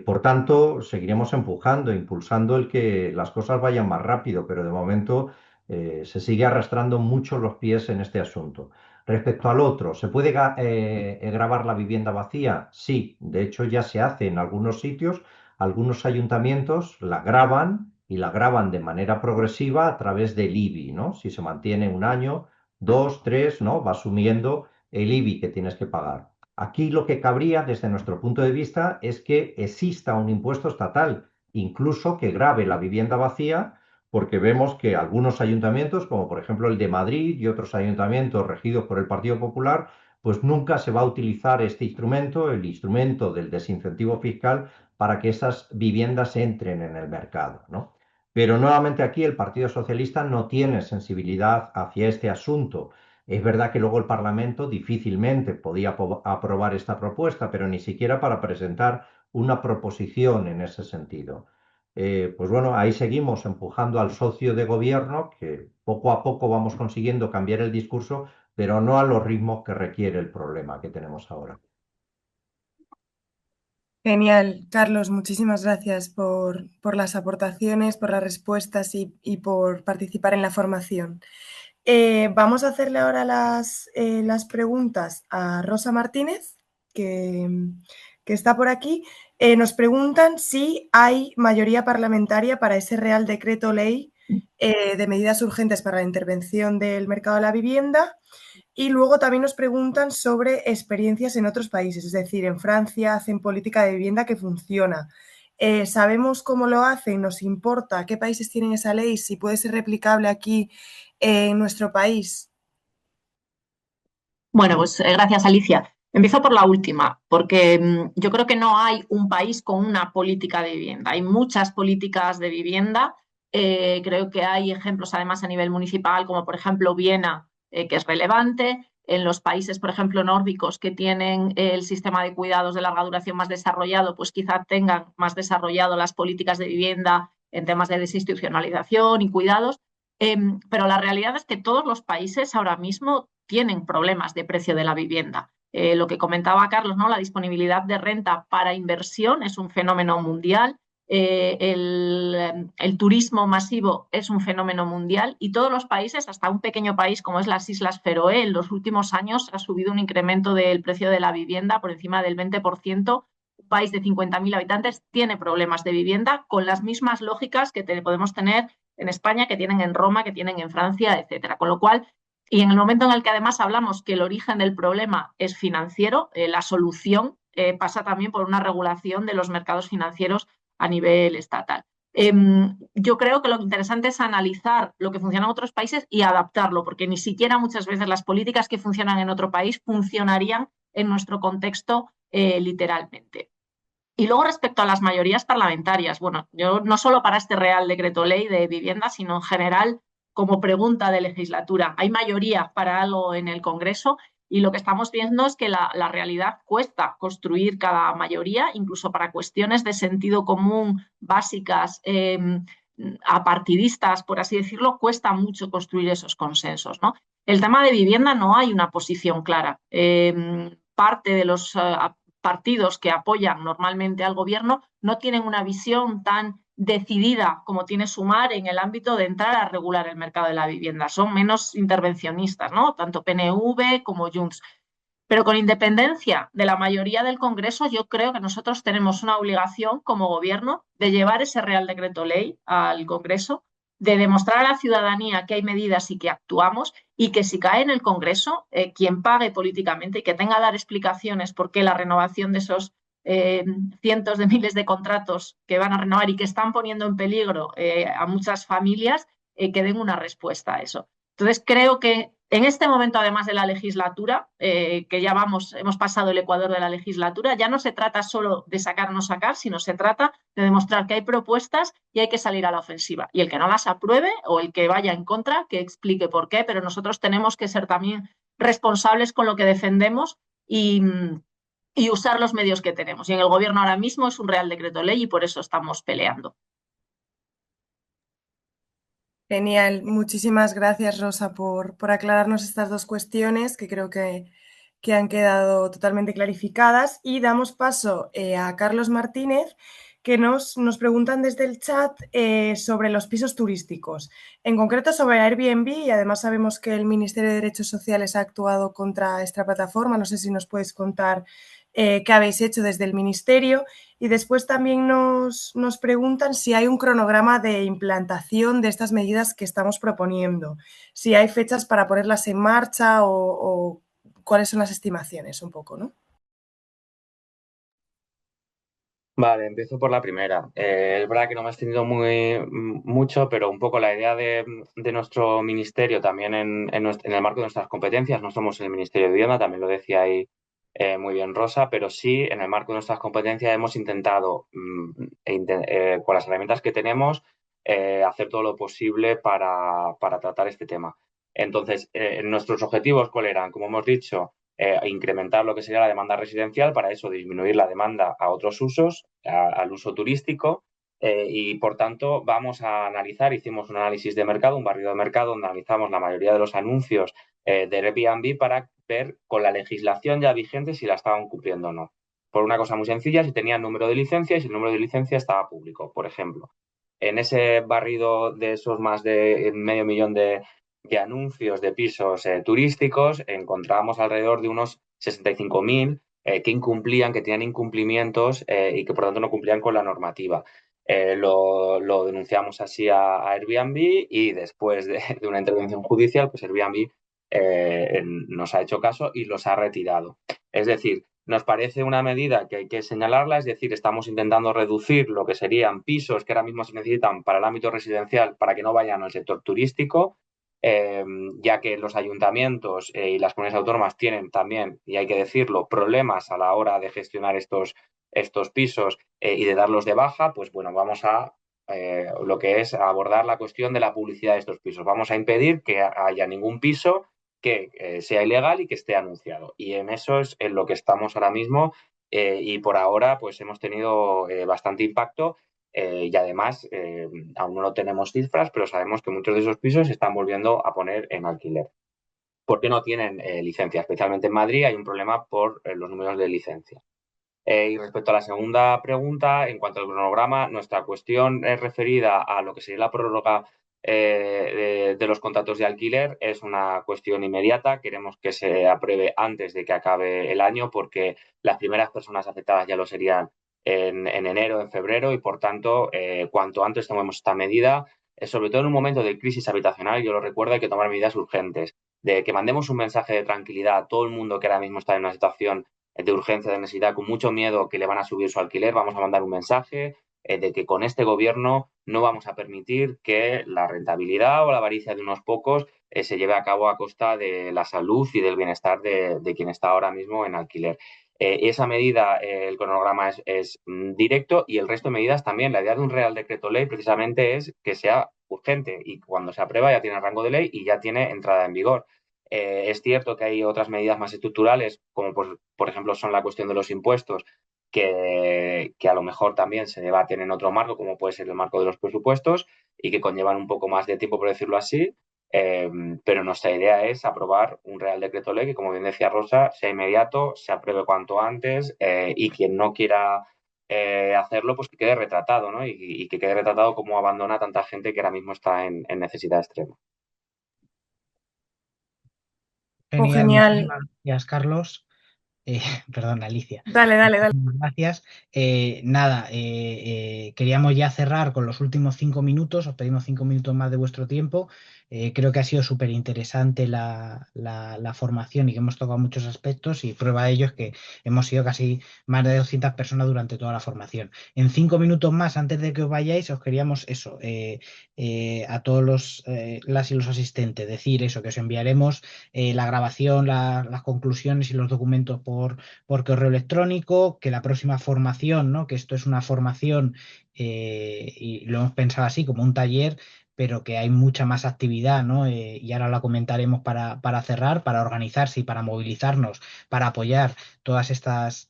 Por tanto, seguiremos empujando, impulsando el que las cosas vayan más rápido, pero de momento se sigue arrastrando mucho los pies en este asunto. Respecto al otro, ¿se puede grabar la vivienda vacía? Sí, de hecho ya se hace en algunos sitios. Algunos ayuntamientos la graban de manera progresiva a través del IBI, ¿no? Si se mantiene un año, 2, 3, ¿no? Va asumiendo el IBI que tienes que pagar. Aquí lo que cabría, desde nuestro punto de vista, es que exista un impuesto estatal, incluso que grave la vivienda vacía, porque vemos que algunos ayuntamientos, como por ejemplo el de Madrid y otros ayuntamientos regidos por el Partido Popular, pues nunca se va a utilizar este instrumento, el instrumento del desincentivo fiscal, para que esas viviendas entren en el mercado, ¿no? Pero nuevamente aquí el Partido Socialista no tiene sensibilidad hacia este asunto. Es verdad que luego el Parlamento difícilmente podía aprobar esta propuesta, pero ni siquiera para presentar una proposición en ese sentido. Pues bueno, ahí seguimos empujando al socio de gobierno, que poco a poco vamos consiguiendo cambiar el discurso, pero no a los ritmos que requiere el problema que tenemos ahora. Genial, Carlos, muchísimas gracias por las aportaciones, por las respuestas y por participar en la formación. Vamos a hacerle ahora las preguntas a Rosa Martínez, que está por aquí. Nos preguntan si hay mayoría parlamentaria para ese Real Decreto Ley de medidas urgentes para la intervención del mercado de la vivienda. Y luego también nos preguntan sobre experiencias en otros países, es decir, en Francia hacen política de vivienda que funciona. Sabemos cómo lo hacen, nos importa qué países tienen esa ley, si puede ser replicable aquí en nuestro país. Bueno, pues gracias, Alicia. Empiezo por la última, porque yo creo que no hay un país con una política de vivienda. Hay muchas políticas de vivienda. Creo que hay ejemplos además a nivel municipal, como por ejemplo Viena, que es relevante. En los países, por ejemplo, nórdicos que tienen el sistema de cuidados de larga duración más desarrollado, pues quizá tengan más desarrollado las políticas de vivienda en temas de desinstitucionalización y cuidados. Pero la realidad es que todos los países ahora mismo tienen problemas de precio de la vivienda. Lo que comentaba Carlos, ¿no? La disponibilidad de renta para inversión es un fenómeno mundial. El turismo masivo es un fenómeno mundial y todos los países, hasta un pequeño país como es las Islas Feroe, en los últimos años ha subido un incremento del precio de la vivienda por encima del 20%. Un país de 50.000 habitantes tiene problemas de vivienda con las mismas lógicas que podemos tener en España, que tienen en Roma, que tienen en Francia, etcétera. Con lo cual, y en el momento en el que además hablamos que el origen del problema es financiero, la solución pasa también por una regulación de los mercados financieros a nivel estatal. Yo creo que lo interesante es analizar lo que funciona en otros países y adaptarlo, porque ni siquiera muchas veces las políticas que funcionan en otro país funcionarían en nuestro contexto literalmente. Y luego respecto a las mayorías parlamentarias, bueno, yo no solo para este Real Decreto Ley de vivienda, sino en general como pregunta de legislatura. Hay mayoría para algo en el Congreso y lo que estamos viendo es que la realidad cuesta construir cada mayoría, incluso para cuestiones de sentido común básicas, apartidistas, por así decirlo, cuesta mucho construir esos consensos, ¿no? el tema de vivienda no hay una posición clara. Parte de los partidos que apoyan normalmente al gobierno no tienen una visión tan decidida como tiene Sumar en el ámbito de entrar a regular el mercado de la vivienda. Son menos intervencionistas, ¿no? Tanto PNV como Junts. Pero con independencia de la mayoría del Congreso, yo creo que nosotros tenemos una obligación como gobierno de llevar ese Real Decreto Ley al Congreso, de demostrar a la ciudadanía que hay medidas y que actuamos y que si cae en el Congreso, quien pague políticamente y que tenga que dar explicaciones por qué la renovación de esos cientos de miles de contratos que van a renovar y que están poniendo en peligro a muchas familias, que den una respuesta a eso. Entonces, creo que en este momento, además de la legislatura, que ya hemos pasado el ecuador de la legislatura, ya no se trata solo de sacar o no sacar, sino se trata de demostrar que hay propuestas y hay que salir a la ofensiva. Y el que no las apruebe o el que vaya en contra, que explique por qué, pero nosotros tenemos que ser también responsables con lo que defendemos y usar los medios que tenemos. Y en el gobierno ahora mismo es un Real Decreto Ley y por eso estamos peleando. Genial, muchísimas gracias Rosa por aclararnos estas dos cuestiones que creo que han quedado totalmente clarificadas y damos paso a Carlos Martínez que nos preguntan desde el chat sobre los pisos turísticos, en concreto sobre Airbnb y además sabemos que el Ministerio de Derechos Sociales ha actuado contra esta plataforma, no sé si nos puedes contar qué habéis hecho desde el Ministerio. Y después también nos preguntan si hay un cronograma de implantación de estas medidas que estamos proponiendo, si hay fechas para ponerlas en marcha o cuáles son las estimaciones un poco, ¿no? Vale, empiezo por la primera. Es verdad que no me he extendido mucho, pero un poco la idea de nuestro ministerio también en el marco de nuestras competencias. No somos el Ministerio de Vivienda, también lo decía ahí muy bien Rosa, pero sí en el marco de nuestras competencias hemos intentado, con las herramientas que tenemos, hacer todo lo posible para tratar este tema. Entonces, nuestros objetivos, ¿cuáles eran? Como hemos dicho, incrementar lo que sería la demanda residencial, para eso disminuir la demanda a otros usos, al uso turístico, y por tanto vamos a analizar, hicimos un análisis de mercado, un barrido de mercado donde analizamos la mayoría de los anuncios de Airbnb para ver con la legislación ya vigente si la estaban cumpliendo o no. Por una cosa muy sencilla, si tenían número de licencia y si el número de licencia estaba público, por ejemplo. En ese barrido de esos más de medio millón de anuncios de pisos turísticos, encontrábamos alrededor de unos 65.000 que incumplían, que tenían incumplimientos y que por tanto no cumplían con la normativa. Lo denunciamos así a Airbnb y después de una intervención judicial, pues Airbnb nos ha hecho caso y los ha retirado. Es decir, nos parece una medida que hay que señalarla, es decir, estamos intentando reducir lo que serían pisos que ahora mismo se necesitan para el ámbito residencial para que no vayan al sector turístico, ya que los ayuntamientos y las comunidades autónomas tienen también, y hay que decirlo, problemas a la hora de gestionar estos pisos y de darlos de baja, pues bueno, vamos a lo que es abordar la cuestión de la publicidad de estos pisos. Vamos a impedir que haya ningún piso que sea ilegal y que esté anunciado. Y en eso es en lo que estamos ahora mismo y por ahora pues hemos tenido bastante impacto y además aún no tenemos cifras, pero sabemos que muchos de esos pisos se están volviendo a poner en alquiler. Porque no tienen licencia. Especialmente en Madrid hay un problema por los números de licencia. Y respecto a la segunda pregunta, en cuanto al cronograma, nuestra cuestión es referida a lo que sería la prórroga de los contratos de alquiler. Es una cuestión inmediata. Queremos que se apruebe antes de que acabe el año porque las primeras personas afectadas ya lo serían en enero, en febrero y, por tanto, cuanto antes tomemos esta medida, sobre todo en un momento de crisis habitacional, yo lo recuerdo, hay que tomar medidas urgentes, de que mandemos un mensaje de tranquilidad a todo el mundo que ahora mismo está en una situación de urgencia, de necesidad, con mucho miedo que le van a subir su alquiler. Vamos a mandar un mensaje de que con este gobierno no vamos a permitir que la rentabilidad o la avaricia de unos pocos se lleve a cabo a costa de la salud y del bienestar de quien está ahora mismo en alquiler. Esa medida, el cronograma es directo y el resto de medidas también. La idea de un Real Decreto Ley precisamente es que sea urgente y cuando se aprueba ya tiene rango de ley y ya tiene entrada en vigor. Es cierto que hay otras medidas más estructurales, como por ejemplo son la cuestión de los impuestos, que a lo mejor también se debaten en otro marco, como puede ser el marco de los presupuestos, y que conllevan un poco más de tiempo, por decirlo así. Pero nuestra idea es aprobar un Real Decreto Ley que, como bien decía Rosa, sea inmediato, se apruebe cuanto antes y quien no quiera hacerlo, pues que quede retratado, ¿no? Y que quede retratado cómo abandona a tanta gente que ahora mismo está en necesidad extrema. Oh, Genial, genial. muchísimas gracias, Carlos. Perdón, Alicia. Dale, dale, dale. Muchísimas gracias. Nada, queríamos ya cerrar con los últimos 5 minutos. Os pedimos 5 minutos más de vuestro tiempo. Creo que ha sido súper interesante la formación y que hemos tocado muchos aspectos y prueba de ello es que hemos sido casi más de 200 personas durante toda la formación. En 5 minutos más, antes de que os vayáis, os queríamos eso, a todos las y los asistentes, decir eso, que os enviaremos la grabación, las conclusiones y los documentos por correo electrónico, que la próxima formación, ¿no? Que esto es una formación y lo hemos pensado así como un taller, pero que hay mucha más actividad, ¿no? Y ahora la comentaremos para cerrar, para organizarse y para movilizarnos, para apoyar todas estas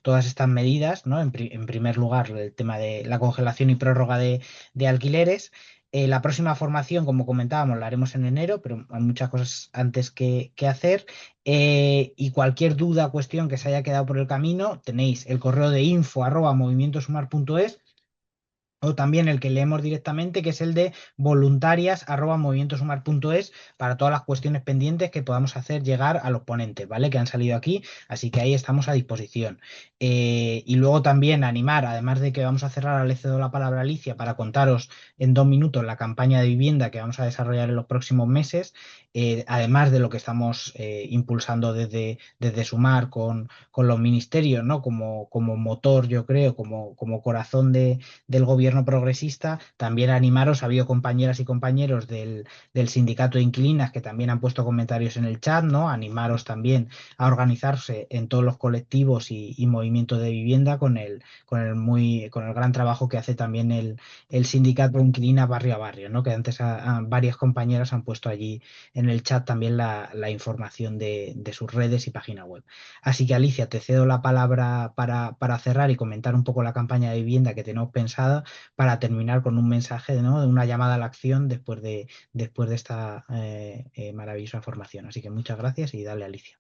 medidas, ¿no? En primer lugar, el tema de la congelación y prórroga de alquileres. La próxima formación, como comentábamos, la haremos en enero, pero hay muchas cosas antes que hacer. Y cualquier duda, cuestión que se haya quedado por el camino, tenéis el correo de info@movimientosumar.es o también el que leemos directamente, que es el de voluntarias@movimientosumar.es para todas las cuestiones pendientes que podamos hacer llegar a los ponentes, ¿vale? Que han salido aquí, así que ahí estamos a disposición. Y luego también animar, además de que vamos a cerrar, le cedo la palabra a Alicia para contaros en 2 minutos la campaña de vivienda que vamos a desarrollar en los próximos meses, además de lo que estamos impulsando desde Sumar con los ministerios, ¿no? Como motor, yo creo, como corazón del gobierno progresista, también animaros, ha habido compañeras y compañeros del sindicato de inquilinas que también han puesto comentarios en el chat, ¿no? Animaros también a organizarse en todos los colectivos y movimientos de vivienda con el gran trabajo que hace también el sindicato de inquilinas barrio a barrio, ¿no? Que antes varias compañeras han puesto allí en el chat también la información de sus redes y página web. Así que Alicia, te cedo la palabra para cerrar y comentar un poco la campaña de vivienda que tenemos pensada para terminar con un mensaje, ¿no? De una llamada a la acción después de esta maravillosa formación. Así que muchas gracias y dale, Alicia.